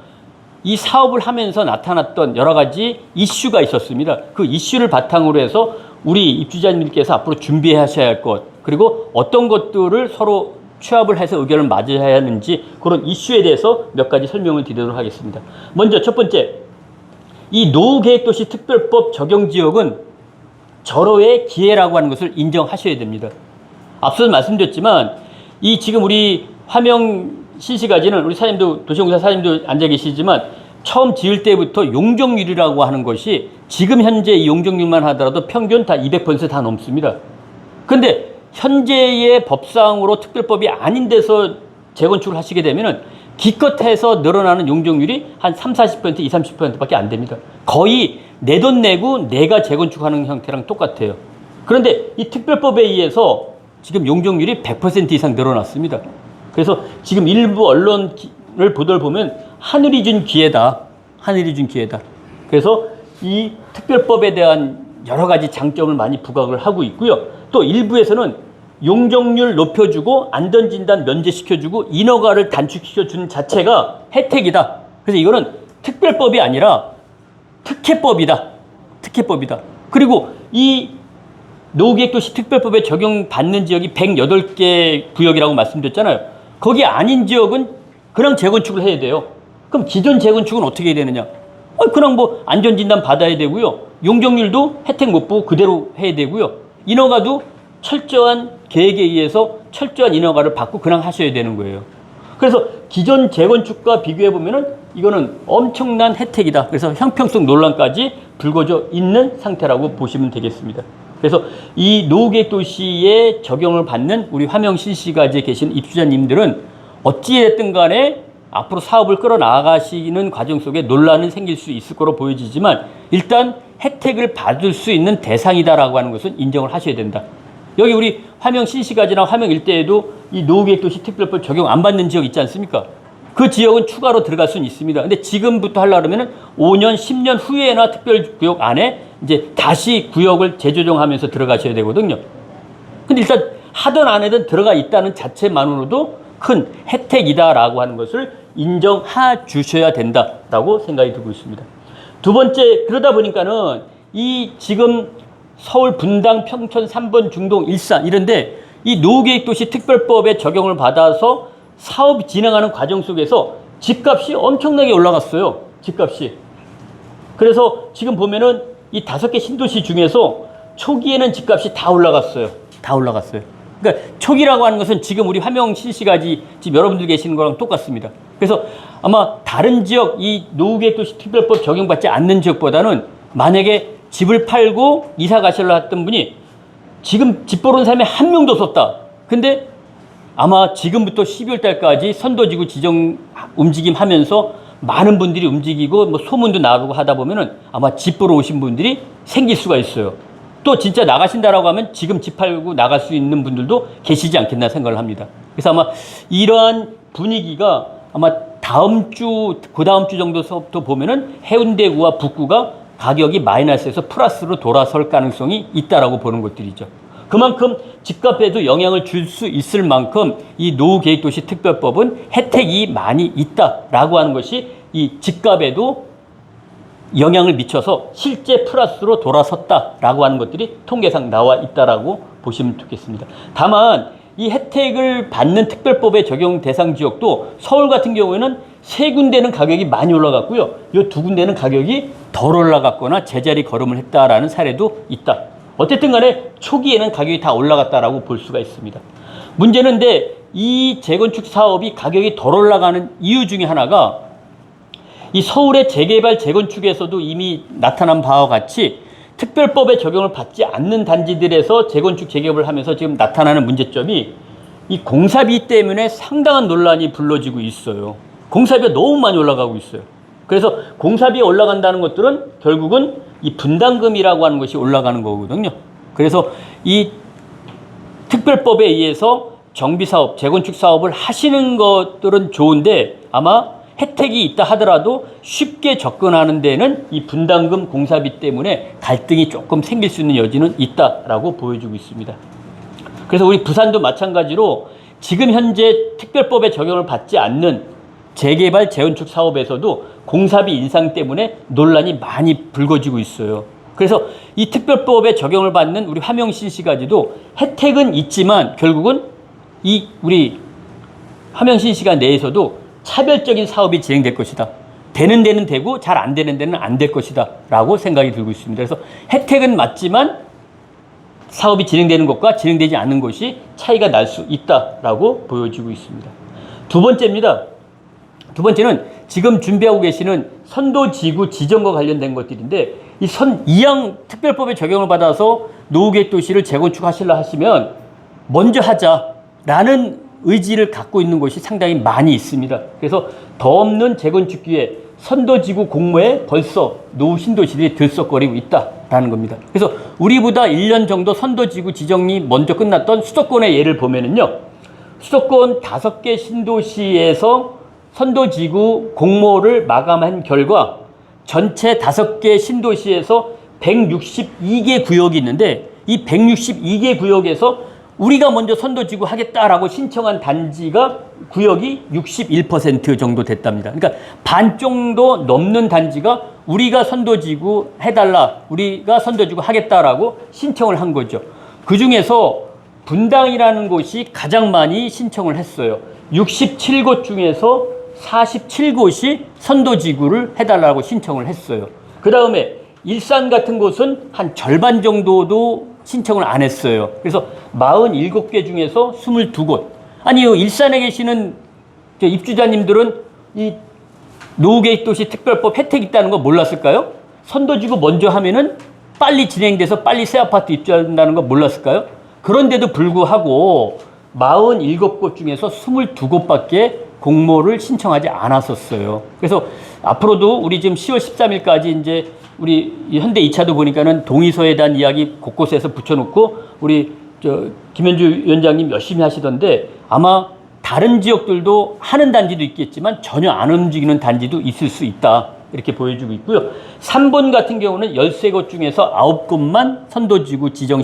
이 사업을 하면서 나타났던 여러 가지 이슈가 있었습니다. 그 이슈를 바탕으로 해서 우리 입주자님들께서 앞으로 준비하셔야 할 것, 그리고 어떤 것들을 서로 취합을 해서 의견을 맞아야 하는지 그런 이슈에 대해서 몇 가지 설명을 드리도록 하겠습니다. 먼저 첫 번째, 이 노후계획도시 특별법 적용지역은 절호의 기회라고 하는 것을 인정하셔야 됩니다. 앞서 말씀드렸지만 이 지금 우리 화명 신시가지는 우리 사장님도 도시공사 사장님도 앉아 계시지만 처음 지을 때부터 용적률이라고 하는 것이 지금 현재 이 용적률만 하더라도 평균 다 200% 다 넘습니다. 근데 현재의 법상으로 특별법이 아닌 데서 재건축을 하시게 되면은 기껏해서 늘어나는 용적률이 한 30, 40%, 20, 30%밖에 안 됩니다. 거의 내 돈 내고 내가 재건축하는 형태랑 똑같아요. 그런데 이 특별법에 의해서 지금 용적률이 100% 이상 늘어났습니다. 그래서 지금 일부 언론을 보도를 보면 하늘이 준 기회다. 하늘이 준 기회다. 그래서 이 특별법에 대한 여러 가지 장점을 많이 부각을 하고 있고요. 또 일부에서는 용적률 높여주고 안전진단 면제시켜주고 인허가를 단축시켜주는 자체가 혜택이다. 그래서 이거는 특별법이 아니라 특혜법이다. 특혜법이다. 그리고 이 노후계획도시 특별법에 적용받는 지역이 108개 구역이라고 말씀드렸잖아요. 거기 아닌 지역은 그냥 재건축을 해야 돼요. 그럼 기존 재건축은 어떻게 해야 되느냐? 그냥 뭐 안전진단 받아야 되고요. 용적률도 혜택 못 보고 그대로 해야 되고요. 인허가도 철저한 계획에 의해서 철저한 인허가를 받고 그냥 하셔야 되는 거예요. 그래서 기존 재건축과 비교해보면은 이거는 엄청난 혜택이다. 그래서 형평성 논란까지 불거져 있는 상태라고 보시면 되겠습니다. 그래서 이 노후계획도시에 적용을 받는 우리 화명 신시가지에 계신 입주자님들은 어찌됐든 간에 앞으로 사업을 끌어나가시는 과정 속에 논란은 생길 수 있을 거로 보여지지만 일단 혜택을 받을 수 있는 대상이다라고 하는 것은 인정을 하셔야 된다. 여기 우리 화명 신시가지나 화명 일대에도 이 노후계획도시 특별법 적용 안 받는 지역 있지 않습니까? 그 지역은 추가로 들어갈 수는 있습니다. 근데 지금부터 하려고 그러면 5년, 10년 후에나 특별구역 안에 이제 다시 구역을 재조정하면서 들어가셔야 되거든요. 근데 일단 하든 안 하든 들어가 있다는 자체만으로도 큰 혜택이다라고 하는 것을 인정해 주셔야 된다라고 생각이 들고 있습니다. 두 번째, 그러다 보니까는 이 지금 서울 분당, 평촌, 3번, 중동, 일산 이런데 이 노후계획도시 특별법에 적용을 받아서 사업 진행하는 과정 속에서 집값이 엄청나게 올라갔어요. 집값이. 그래서 지금 보면은 이 5개 신도시 중에서 초기에는 집값이 다 올라갔어요. 다 올라갔어요. 그러니까 초기라고 하는 것은 지금 우리 화명 신시가지 지금 여러분들 계시는 거랑 똑같습니다. 그래서 아마 다른 지역 이 노후계획도시 특별법 적용받지 않는 지역보다는 만약에 집을 팔고 이사 가시려 했던 분이 지금 집 보러 온 사람이 한 명도 없었다. 근데 아마 지금부터 12월 달까지 선도지구 지정 움직임 하면서 많은 분들이 움직이고 뭐 소문도 나고 하다 보면은 아마 집 보러 오신 분들이 생길 수가 있어요. 또 진짜 나가신다라고 하면 지금 집 팔고 나갈 수 있는 분들도 계시지 않겠나 생각을 합니다. 그래서 아마 이러한 분위기가 아마 다음 주, 그 다음 주 정도서부터 보면은 해운대구와 북구가 가격이 마이너스에서 플러스로 돌아설 가능성이 있다라고 보는 것들이죠. 그만큼 집값에도 영향을 줄 수 있을 만큼 이 노후계획도시 특별법은 혜택이 많이 있다라고 하는 것이 이 집값에도 영향을 미쳐서 실제 플러스로 돌아섰다라고 하는 것들이 통계상 나와 있다라고 보시면 좋겠습니다. 다만 이 혜택을 받는 특별법의 적용 대상 지역도 서울 같은 경우에는 3군데는 가격이 많이 올라갔고요. 이 2군데는 가격이 덜 올라갔거나 제자리 걸음을 했다라는 사례도 있다. 어쨌든 간에 초기에는 가격이 다 올라갔다라고 볼 수가 있습니다. 문제는 근데 이 재건축 사업이 가격이 덜 올라가는 이유 중에 하나가 이 서울의 재개발 재건축에서도 이미 나타난 바와 같이 특별법의 적용을 받지 않는 단지들에서 재건축 재개발을 하면서 지금 나타나는 문제점이 이 공사비 때문에 상당한 논란이 불러지고 있어요. 공사비가 너무 많이 올라가고 있어요. 그래서 공사비가 올라간다는 것들은 결국은 이 분담금이라고 하는 것이 올라가는 거거든요. 그래서 이 특별법에 의해서 정비사업, 재건축 사업을 하시는 것들은 좋은데 아마 혜택이 있다 하더라도 쉽게 접근하는 데는 이 분담금 공사비 때문에 갈등이 조금 생길 수 있는 여지는 있다라고 보여주고 있습니다. 그래서 우리 부산도 마찬가지로 지금 현재 특별법에 적용을 받지 않는 재개발, 재건축 사업에서도 공사비 인상 때문에 논란이 많이 불거지고 있어요. 그래서 이 특별법에 적용을 받는 우리 화명신시가지도 혜택은 있지만 결국은 이 우리 화명신시가 내에서도 차별적인 사업이 진행될 것이다. 되는 데는 되고 잘 안 되는 데는 안 될 것이다 라고 생각이 들고 있습니다. 그래서 혜택은 맞지만 사업이 진행되는 것과 진행되지 않는 것이 차이가 날 수 있다라고 보여지고 있습니다. 두 번째입니다. 두 번째는 지금 준비하고 계시는 선도지구 지정과 관련된 것들인데 이 이항 특별법의 적용을 받아서 노후계획도시를 재건축하시려 하시면 먼저 하자라는 의지를 갖고 있는 곳이 상당히 많이 있습니다. 그래서 더 없는 재건축 기회 선도지구 공모에 벌써 노후 신도시들이 들썩거리고 있다라는 겁니다. 그래서 우리보다 1년 정도 선도지구 지정이 먼저 끝났던 수도권의 예를 보면은요. 수도권 5개 신도시에서 선도지구 공모를 마감한 결과 전체 5개 신도시에서 162개 구역이 있는데 이 162개 구역에서 우리가 먼저 선도지구 하겠다라고 신청한 단지가 구역이 61% 정도 됐답니다. 그러니까 반 정도 넘는 단지가 우리가 선도지구 해달라, 우리가 선도지구 하겠다라고 신청을 한 거죠. 그 중에서 분당이라는 곳이 가장 많이 신청을 했어요. 67곳 중에서 47곳이 선도지구를 해달라고 신청을 했어요. 그 다음에 일산 같은 곳은 한 절반 정도도 신청을 안 했어요. 그래서 47개 중에서 22곳. 아니요, 일산에 계시는 입주자님들은 이 노후계획도시 특별법 혜택 있다는 거 몰랐을까요? 선도지구 먼저 하면은 빨리 진행돼서 빨리 새 아파트 입주한다는 거 몰랐을까요? 그런데도 불구하고 47곳 중에서 22곳밖에 공모를 신청하지 않았었어요. 그래서 앞으로도 우리 지금 10월 13일까지 이제 우리 현대 2차도 보니까는 동의서에 대한 이야기 곳곳에서 붙여놓고 우리 김현주 위원장님 열심히 하시던데 아마 다른 지역들도 하는 단지도 있겠지만 전혀 안 움직이는 단지도 있을 수 있다. 이렇게 보여주고 있고요. 3번 같은 경우는 13곳 중에서 9곳만 선도지구 지정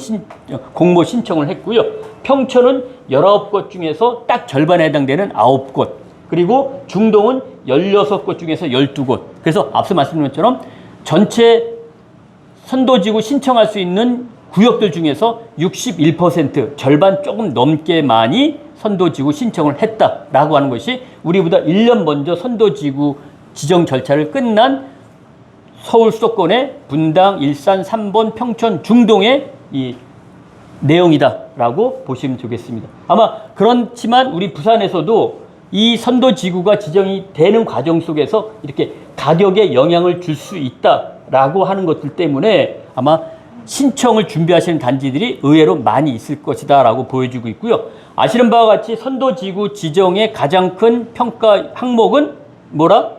공모 신청을 했고요. 평촌은 19곳 중에서 딱 절반에 해당되는 9곳. 그리고 중동은 16곳 중에서 12곳. 그래서 앞서 말씀드린 것처럼 전체 선도지구 신청할 수 있는 구역들 중에서 61% 절반 조금 넘게 많이 선도지구 신청을 했다라고 하는 것이 우리보다 1년 먼저 선도지구 지정 절차를 끝난 서울 수도권의 분당, 일산, 3번, 평촌, 중동의 이 내용이다라고 보시면 되겠습니다. 아마 그렇지만 우리 부산에서도 이 선도지구가 지정이 되는 과정 속에서 이렇게 가격에 영향을 줄 수 있다라고 하는 것들 때문에 아마 신청을 준비하시는 단지들이 의외로 많이 있을 것이다라고 보여지고 있고요. 아시는 바와 같이 선도지구 지정의 가장 큰 평가 항목은 뭐라?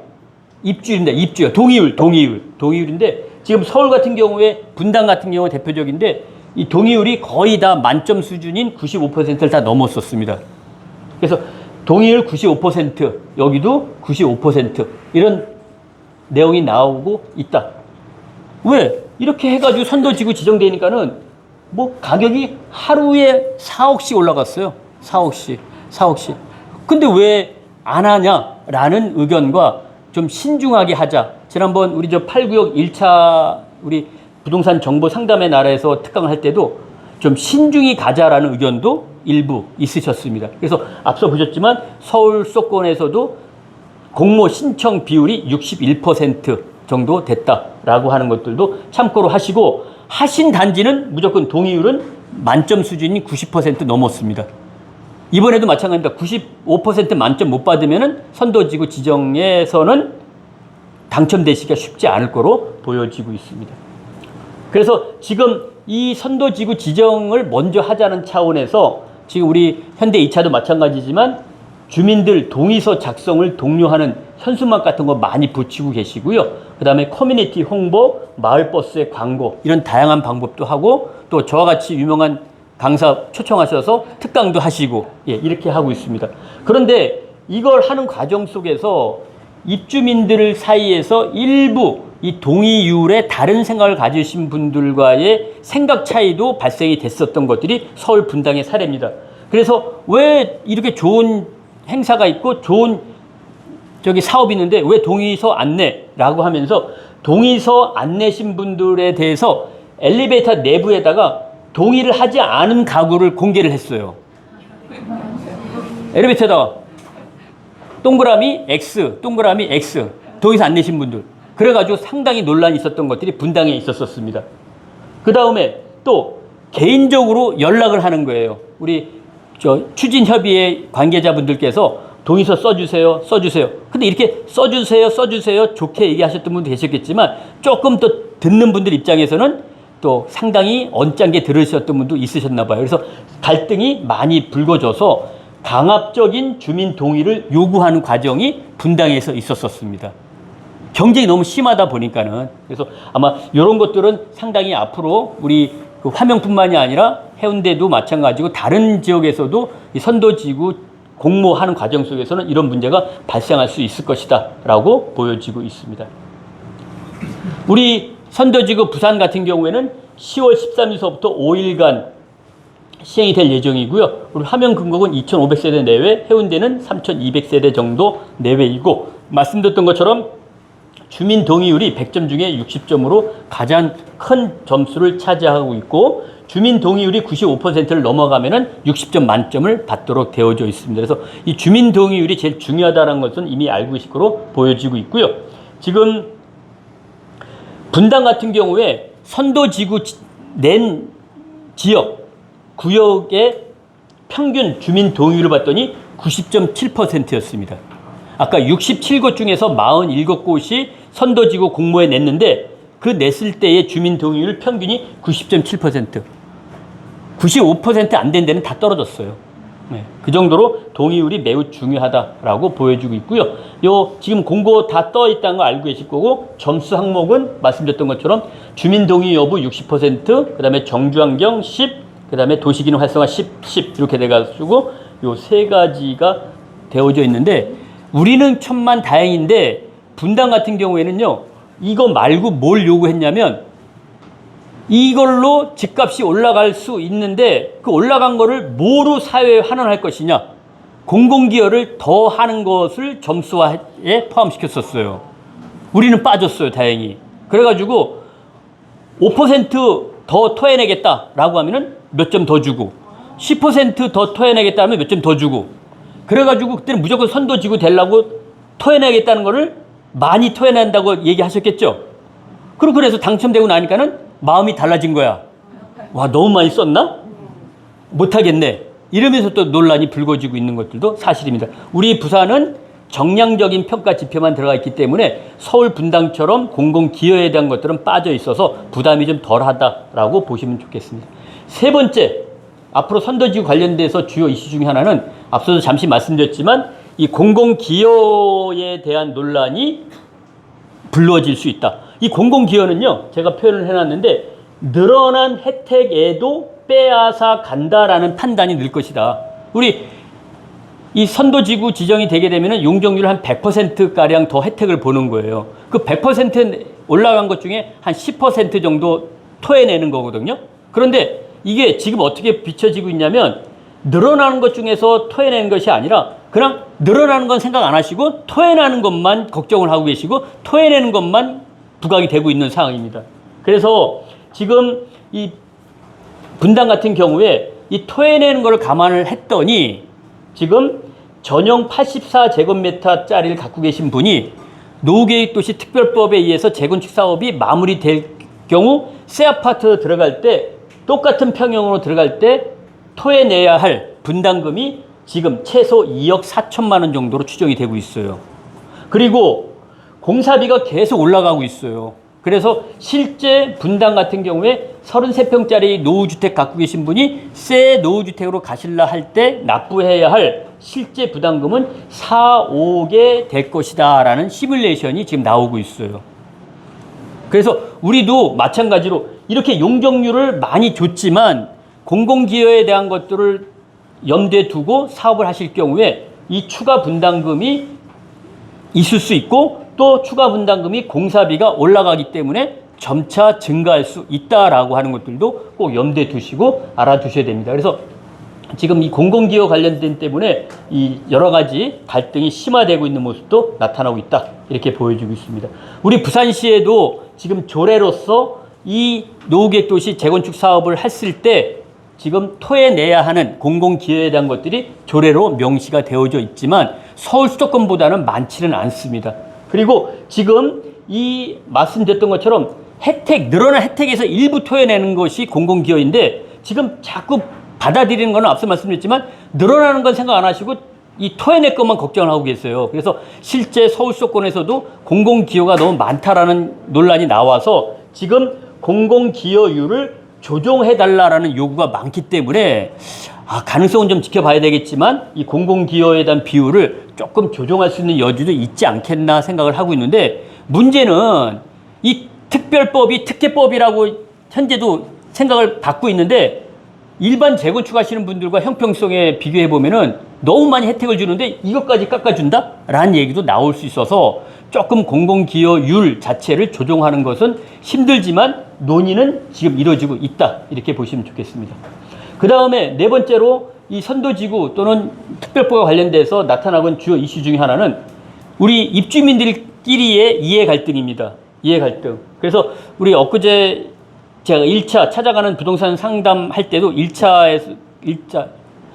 입주율입니다. 입주율. 동의율인데 지금 서울 같은 경우에 분당 같은 경우 대표적인데 이 동의율이 거의 다 만점 수준인 95%를 다 넘었었습니다. 그래서 동의율 95%, 여기도 95% 이런 내용이 나오고 있다. 왜? 이렇게 해가지고 선도지구 지정되니까는 뭐 가격이 하루에 4억씩 올라갔어요. 4억씩. 근데 왜 안 하냐라는 의견과 좀 신중하게 하자. 지난번 우리 저 8구역 1차 우리 부동산 정보 상담의 나라에서 특강을 할 때도 좀 신중히 가자라는 의견도 일부 있으셨습니다. 그래서 앞서 보셨지만 서울 수도권에서도 공모 신청 비율이 61% 정도 됐다라고 하는 것들도 참고로 하시고, 하신 단지는 무조건 동의율은 만점 수준이 90% 넘었습니다. 이번에도 마찬가지입니다. 95% 만점 못 받으면은 선도지구 지정에서는 당첨되시기가 쉽지 않을 거로 보여지고 있습니다. 그래서 지금 이 선도지구 지정을 먼저 하자는 차원에서 지금 우리 현대 2차도 마찬가지지만 주민들 동의서 작성을 독려하는 현수막 같은 거 많이 붙이고 계시고요. 그 다음에 커뮤니티 홍보, 마을버스의 광고, 이런 다양한 방법도 하고, 또 저와 같이 유명한 강사 초청하셔서 특강도 하시고, 예, 이렇게 하고 있습니다. 그런데 이걸 하는 과정 속에서 입주민들 사이에서 일부 이 동의율에 다른 생각을 가지신 분들과의 생각 차이도 발생이 됐었던 것들이 서울 분당의 사례입니다. 그래서 왜 이렇게 좋은 행사가 있고 좋은 사업이 있는데 왜 동의서 안 내라고 하면서 동의서 안 내신 분들에 대해서 엘리베이터 내부에다가 동의를 하지 않은 가구를 공개를 했어요. 엘리베이터에다가 동그라미 X, 동그라미 X, 동의서 안 내신 분들. 그래가지고 상당히 논란이 있었던 것들이 분당에 있었습니다. 그 다음에 또 개인적으로 연락을 하는 거예요. 우리 추진협의회 관계자분들께서 동의서 써주세요. 근데 이렇게 써주세요. 좋게 얘기하셨던 분도 계셨겠지만 조금 더 듣는 분들 입장에서는 또 상당히 언짢게 들으셨던 분도 있으셨나 봐요. 그래서 갈등이 많이 불거져서 강압적인 주민 동의를 요구하는 과정이 분당에서 있었습니다. 경쟁이 너무 심하다 보니까는. 그래서 아마 이런 것들은 상당히 앞으로 우리 그 화명뿐만이 아니라 해운대도 마찬가지고 다른 지역에서도 이 선도지구 공모하는 과정 속에서는 이런 문제가 발생할 수 있을 것이다 라고 보여지고 있습니다. 우리 선도지구 부산 같은 경우에는 10월 13일서부터 5일간 시행이 될 예정이고요. 우리 화명 금곡은 2,500세대 내외, 해운대는 3,200세대 정도 내외이고, 말씀드렸던 것처럼 주민 동의율이 100점 중에 60점으로 가장 큰 점수를 차지하고 있고, 주민 동의율이 95%를 넘어가면은 60점 만점을 받도록 되어져 있습니다. 그래서 이 주민 동의율이 제일 중요하다는 것은 이미 알고 계실 거로 보여지고 있고요. 지금 분당 같은 경우에 선도지구 낸 지역, 구역의 평균 주민 동의율을 봤더니 90.7%였습니다. 아까 67곳 중에서 47곳이 선도지구 공모에 냈는데 그 냈을 때의 주민 동의율 평균이 90.7%. 95% 안 된 데는 다 떨어졌어요. 네, 그 정도로 동의율이 매우 중요하다라고 보여주고 있고요. 지금 공고 다 떠 있다는 거 알고 계실 거고, 점수 항목은 말씀드렸던 것처럼 주민 동의 여부 60%, 그 다음에 정주환경 10, 그 다음에 도시기능 활성화 10 이렇게 돼가지고 요 세 가지가 되어져 있는데, 우리는 천만 다행인데 분당 같은 경우에는요, 이거 말고 뭘 요구했냐면 이걸로 집값이 올라갈 수 있는데 그 올라간 거를 뭐로 사회에 환원할 것이냐, 공공기여를 더 하는 것을 점수화에 포함시켰었어요. 우리는 빠졌어요, 다행히. 그래가지고 5% 더 토해내겠다라고 하면은 몇 점 더 주고, 10% 더 토해내겠다 하면 몇 점 더 주고, 그래가지고 그때는 무조건 선도지구 되려고 토해내겠다는 거를 많이 토해낸다고 얘기하셨겠죠. 그래서 당첨되고 나니까는 마음이 달라진 거야. 와, 너무 많이 썼나? 못하겠네. 이러면서 또 논란이 불거지고 있는 것들도 사실입니다. 우리 부산은 정량적인 평가 지표만 들어가 있기 때문에 서울 분당처럼 공공기여에 대한 것들은 빠져 있어서 부담이 좀 덜하다라고 보시면 좋겠습니다. 세 번째, 앞으로 선도지구 관련돼서 주요 이슈 중에 하나는 앞서도 잠시 말씀드렸지만 이 공공기여에 대한 논란이 불거질 수 있다. 이 공공기여는요, 제가 표현을 해놨는데 늘어난 혜택에도 빼앗아 간다라는 판단이 늘 것이다. 우리 이 선도지구 지정이 되게 되면은 용적률 한 100%가량 더 혜택을 보는 거예요. 그 100% 올라간 것 중에 한 10% 정도 토해내는 거거든요. 그런데 이게 지금 어떻게 비춰지고 있냐면 늘어나는 것 중에서 토해내는 것이 아니라 그냥 늘어나는 건 생각 안 하시고 토해내는 것만 걱정을 하고 계시고 토해내는 것만 부각이 되고 있는 상황입니다. 그래서 지금 이 분당 같은 경우에 이 토해내는 걸 감안을 했더니 지금 전용 84제곱미터짜리를 갖고 계신 분이 노후계획도시 특별법에 의해서 재건축 사업이 마무리될 경우 새 아파트 들어갈 때 똑같은 평형으로 들어갈 때 토해내야 할 분담금이 지금 최소 2억 4천만 원 정도로 추정이 되고 있어요. 그리고 공사비가 계속 올라가고 있어요. 그래서 실제 분당 같은 경우에 33평짜리 노후주택 갖고 계신 분이 새 노후주택으로 가실라 할 때 납부해야 할 실제 부담금은 4억에 될 것이다 라는 시뮬레이션이 지금 나오고 있어요. 그래서 우리도 마찬가지로 이렇게 용적률을 많이 줬지만 공공기여에 대한 것들을 염두에 두고 사업을 하실 경우에 이 추가 분담금이 있을 수 있고 또 추가 분담금이 공사비가 올라가기 때문에 점차 증가할 수 있다라고 하는 것들도 꼭 염두에 두시고 알아두셔야 됩니다. 그래서 지금 이 공공기여 관련된 때문에 이 여러 가지 갈등이 심화되고 있는 모습도 나타나고 있다. 이렇게 보여지고 있습니다. 우리 부산시에도 지금 조례로서 이 노후계획도시 재건축 사업을 했을 때 지금 토해내야 하는 공공기여에 대한 것들이 조례로 명시가 되어져 있지만 서울 수도권보다는 많지는 않습니다. 그리고 지금 이 말씀드렸던 것처럼 늘어난 혜택에서 일부 토해내는 것이 공공기여인데 지금 자꾸 받아들이는 거는 앞서 말씀드렸지만 늘어나는 건 생각 안 하시고 이 토해낼 것만 걱정을 하고 계세요. 그래서 실제 서울 수도권에서도 공공기여가 너무 많다라는 논란이 나와서 지금 공공기여율을 조정해달라라는 요구가 많기 때문에 가능성은 좀 지켜봐야 되겠지만 이 공공기여에 대한 비율을 조금 조정할 수 있는 여지도 있지 않겠나 생각을 하고 있는데 문제는 이 특별법이 특혜법이라고 현재도 생각을 받고 있는데 일반 재건축 하시는 분들과 형평성에 비교해 보면은 너무 많이 혜택을 주는데 이것까지 깎아준다? 라는 얘기도 나올 수 있어서 조금 공공기여율 자체를 조정하는 것은 힘들지만 논의는 지금 이루어지고 있다. 이렇게 보시면 좋겠습니다. 그 다음에 네 번째로 이 선도지구 또는 특별법과 관련돼서 나타나고 있는 주요 이슈 중에 하나는 우리 입주민들끼리의 이해 갈등입니다. 이해 갈등. 그래서 우리 엊그제 제가 1차 찾아가는 부동산 상담할 때도 1차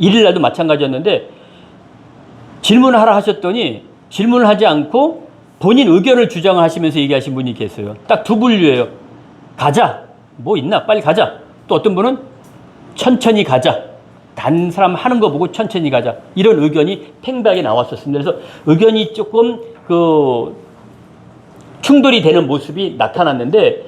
1일 날도 마찬가지였는데 질문을 하라 하셨더니 질문을 하지 않고 본인 의견을 주장을 하시면서 얘기하신 분이 계세요. 딱 두 분류예요. 가자. 뭐 있나? 빨리 가자. 또 어떤 분은 천천히 가자. 다른 사람 하는 거 보고 천천히 가자. 이런 의견이 팽배하게 나왔었습니다. 그래서 의견이 조금 충돌이 되는 모습이 나타났는데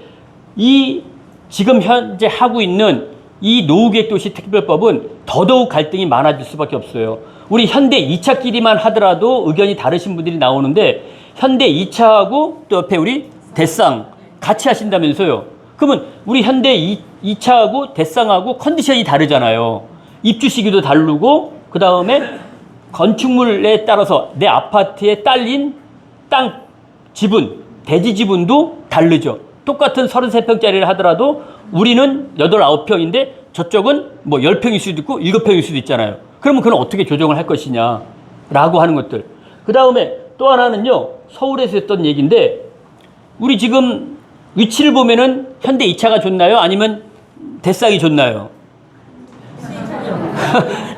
이 지금 현재 하고 있는 이 노후계획도시 특별법은 더더욱 갈등이 많아질 수밖에 없어요. 우리 현대 2차끼리만 하더라도 의견이 다르신 분들이 나오는데 현대 2차하고 또 옆에 우리 대쌍 같이 하신다면서요. 그러면 우리 현대 2차하고 대쌍하고 컨디션이 다르잖아요. 입주 시기도 다르고 그 다음에 건축물에 따라서 내 아파트에 딸린 땅 지분, 대지 지분도 다르죠. 똑같은 33평짜리를 하더라도 우리는 8, 9평인데 저쪽은 뭐 10평일 수도 있고 7평일 수도 있잖아요. 그러면 그건 어떻게 조정을 할 것이냐 라고 하는 것들. 그 다음에 또 하나는요. 서울에서 했던 얘기인데 우리 지금 위치를 보면은 현대 2차가 좋나요? 아니면 대쌍이 좋나요?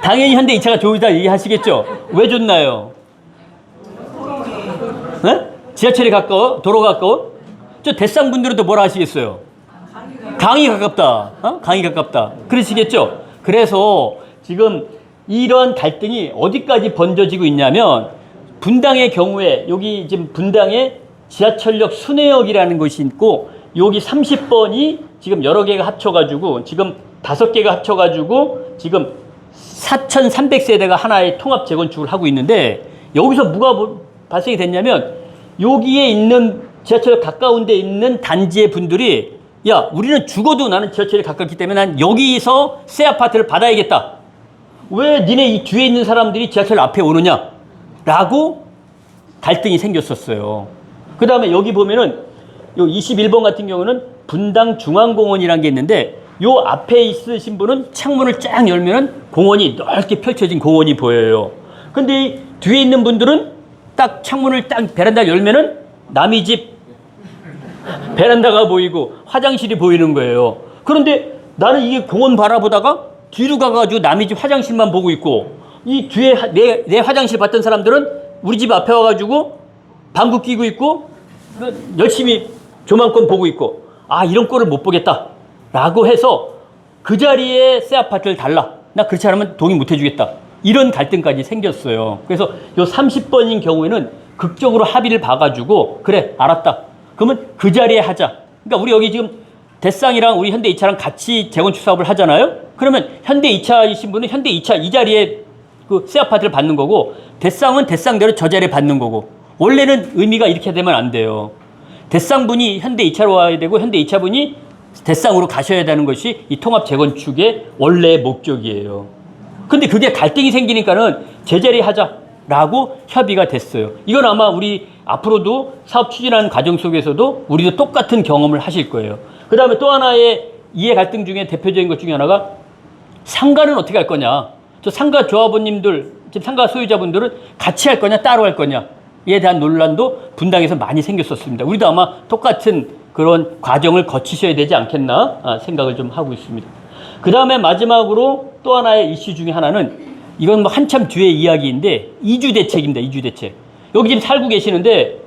당연히 현대 2차가 좋다 얘기하시겠죠? 왜 좋나요? 네? 지하철이 가까워? 도로가 가까워? 저 대쌍 분들은 또 뭐라 하시겠어요? 강이 가깝다. 강이 가깝다. 그러시겠죠? 그래서 지금 이런 갈등이 어디까지 번져지고 있냐면 분당의 경우에 여기 지금 분당에 지하철역 순회역이라는 것이 있고 여기 30번이 지금 여러 개가 합쳐가지고 지금 5개가 합쳐가지고 지금 4,300세대가 하나의 통합 재건축을 하고 있는데 여기서 뭐가 발생이 됐냐면 여기에 있는 지하철 가까운 데 있는 단지의 분들이 야 우리는 죽어도 나는 지하철이 가깝기 때문에 난 여기서 새 아파트를 받아야겠다. 왜 니네 이 뒤에 있는 사람들이 지하철 앞에 오느냐 라고 갈등이 생겼었어요. 그 다음에 여기 보면은 요 21번 같은 경우는 분당 중앙공원이라는 게 있는데 요 앞에 있으신 분은 창문을 쫙 열면은 공원이 넓게 펼쳐진 공원이 보여요. 근데 이 뒤에 있는 분들은 딱 창문을 딱 베란다 열면은 남의 집 베란다가 보이고 화장실이 보이는 거예요. 그런데 나는 이게 공원 바라보다가 뒤로 가가지고 남의 집 화장실만 보고 있고, 이 뒤에 내 화장실 봤던 사람들은 우리 집 앞에 와가지고 방구 끼고 있고 열심히 조망권 보고 있고, 아, 이런 꼴을 못 보겠다 라고 해서 그 자리에 새 아파트를 달라, 나 그렇지 않으면 동의 못 해주겠다, 이런 갈등까지 생겼어요. 그래서 요 30번인 경우에는 극적으로 합의를 봐가지고, 그래 알았다, 그러면 그 자리에 하자. 그러니까 우리 여기 지금 대쌍이랑 우리 현대 2차랑 같이 재건축 사업을 하잖아요. 그러면 현대 2차이신 분은 현대 2차 이 자리에 그 새 아파트를 받는 거고, 대쌍은 대쌍대로 저 자리에 받는 거고. 원래는 의미가 이렇게 되면 안 돼요. 대쌍분이 현대 2차로 와야 되고 현대 2차분이 대쌍으로 가셔야 되는 것이 이 통합 재건축의 원래의 목적이에요. 근데 그게 갈등이 생기니까는 제자리 하자라고 협의가 됐어요. 이건 아마 우리 앞으로도 사업 추진하는 과정 속에서도 우리도 똑같은 경험을 하실 거예요. 그 다음에 또 하나의 이해 갈등 중에 대표적인 것 중에 하나가, 상가는 어떻게 할 거냐. 저 상가 조합원님들, 지금 상가 소유자분들은 같이 할 거냐 따로 할 거냐에 대한 논란도 분당에서 많이 생겼었습니다. 우리도 아마 똑같은 그런 과정을 거치셔야 되지 않겠나 생각을 좀 하고 있습니다. 그 다음에 마지막으로 또 하나의 이슈 중에 하나는, 이건 뭐 한참 뒤의 이야기인데, 이주 대책입니다. 이주 대책. 여기 지금 살고 계시는데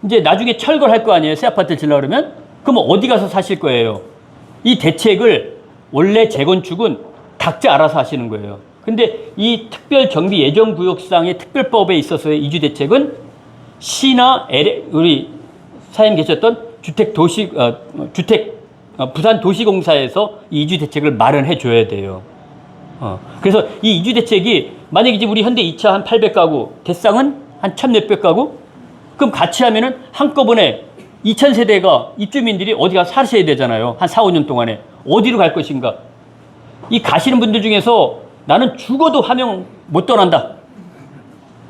이제 나중에 철거할 거 아니에요. 새 아파트 지으려고 그러면. 그럼 어디 가서 사실 거예요? 이 대책을 원래 재건축은 각자 알아서 하시는 거예요. 근데 이 특별정비예정구역상의 특별법에 있어서의 이주 대책은 시나 우리 사장님 계셨던 부산도시공사에서 이 이주 대책을 마련해 줘야 돼요. 그래서 이 이주 대책이 만약에 이제 우리 현대 2차 한 800가구, 대쌍은 한 1000몇백 가구? 그럼 같이 하면은 한꺼번에 2000세대가 입주민들이 어디 가서 사셔야 되잖아요. 한 4, 5년 동안에. 어디로 갈 것인가? 이 가시는 분들 중에서 나는 죽어도 화명 못 떠난다.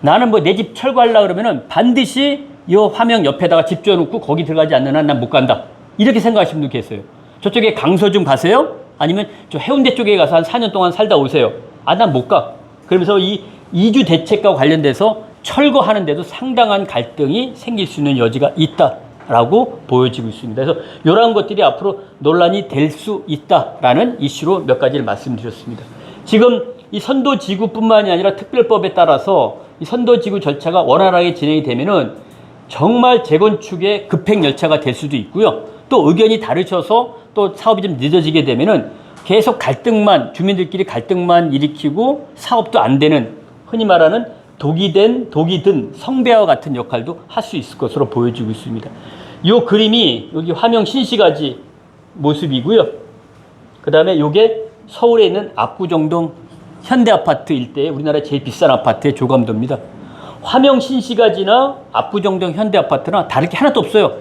나는 뭐 내 집 철거하려고 그러면은 반드시 이 화명 옆에다가 집 지어놓고 거기 들어가지 않는 한 난 못 간다. 이렇게 생각하시는 분도 계세요. 저쪽에 강서 좀 가세요? 아니면 저 해운대 쪽에 가서 한 4년 동안 살다 오세요. 아, 난 못 가. 그러면서 이 이주 대책과 관련돼서 철거하는데도 상당한 갈등이 생길 수 있는 여지가 있다라고 보여지고 있습니다. 그래서 이러한 것들이 앞으로 논란이 될 수 있다라는 이슈로 몇 가지를 말씀드렸습니다. 지금 이 선도지구뿐만이 아니라 특별법에 따라서 이 선도지구 절차가 원활하게 진행이 되면은 정말 재건축의 급행 열차가 될 수도 있고요. 또 의견이 다르셔서 또 사업이 좀 늦어지게 되면은 계속 갈등만, 주민들끼리 갈등만 일으키고 사업도 안 되는, 흔히 말하는 독이 든 성배와 같은 역할도 할 수 있을 것으로 보여지고 있습니다. 이 그림이 여기 화명 신시가지 모습이고요. 그 다음에 이게 서울에 있는 압구정동 현대아파트 일대에 우리나라 제일 비싼 아파트의 조감도입니다. 화명 신시가지나 압구정동 현대아파트나 다를 게 하나도 없어요.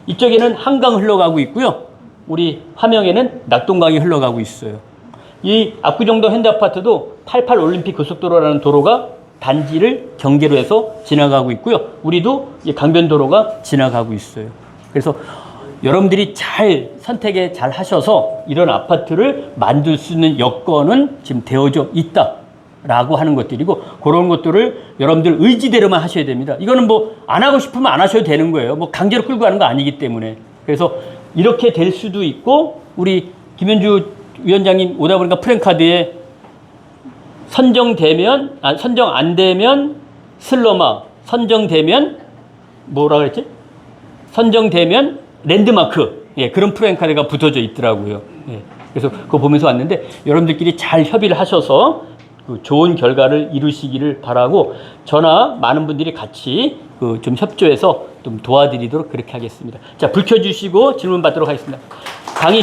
이쪽에는 한강 흘러가고 있고요. 우리 화명에는 낙동강이 흘러가고 있어요. 이 압구정동 현대아파트도 88 올림픽 고속도로라는 도로가 단지를 경계로 해서 지나가고 있고요. 우리도 이 강변도로가 지나가고 있어요. 그래서 여러분들이 잘 선택에 잘 하셔서 이런 아파트를 만들 수 있는 여건은 지금 되어져 있다라고 하는 것들이고, 그런 것들을 여러분들 의지대로만 하셔야 됩니다. 이거는 뭐 안 하고 싶으면 안 하셔도 되는 거예요. 뭐 강제로 끌고 가는 거 아니기 때문에. 그래서 이렇게 될 수도 있고, 우리 김현주 위원장님 오다 보니까 프랭카드에 선정 안 되면 슬러마, 선정되면 뭐라 그랬지? 선정되면 랜드마크. 예, 그런 프랭카드가 붙어져 있더라고요. 예, 그래서 그거 보면서 왔는데 여러분들끼리 잘 협의를 하셔서 그 좋은 결과를 이루시기를 바라고, 저나 많은 분들이 같이 그 좀 협조해서 좀 도와드리도록 그렇게 하겠습니다. 자, 불 켜주시고 질문 받도록 하겠습니다. 네.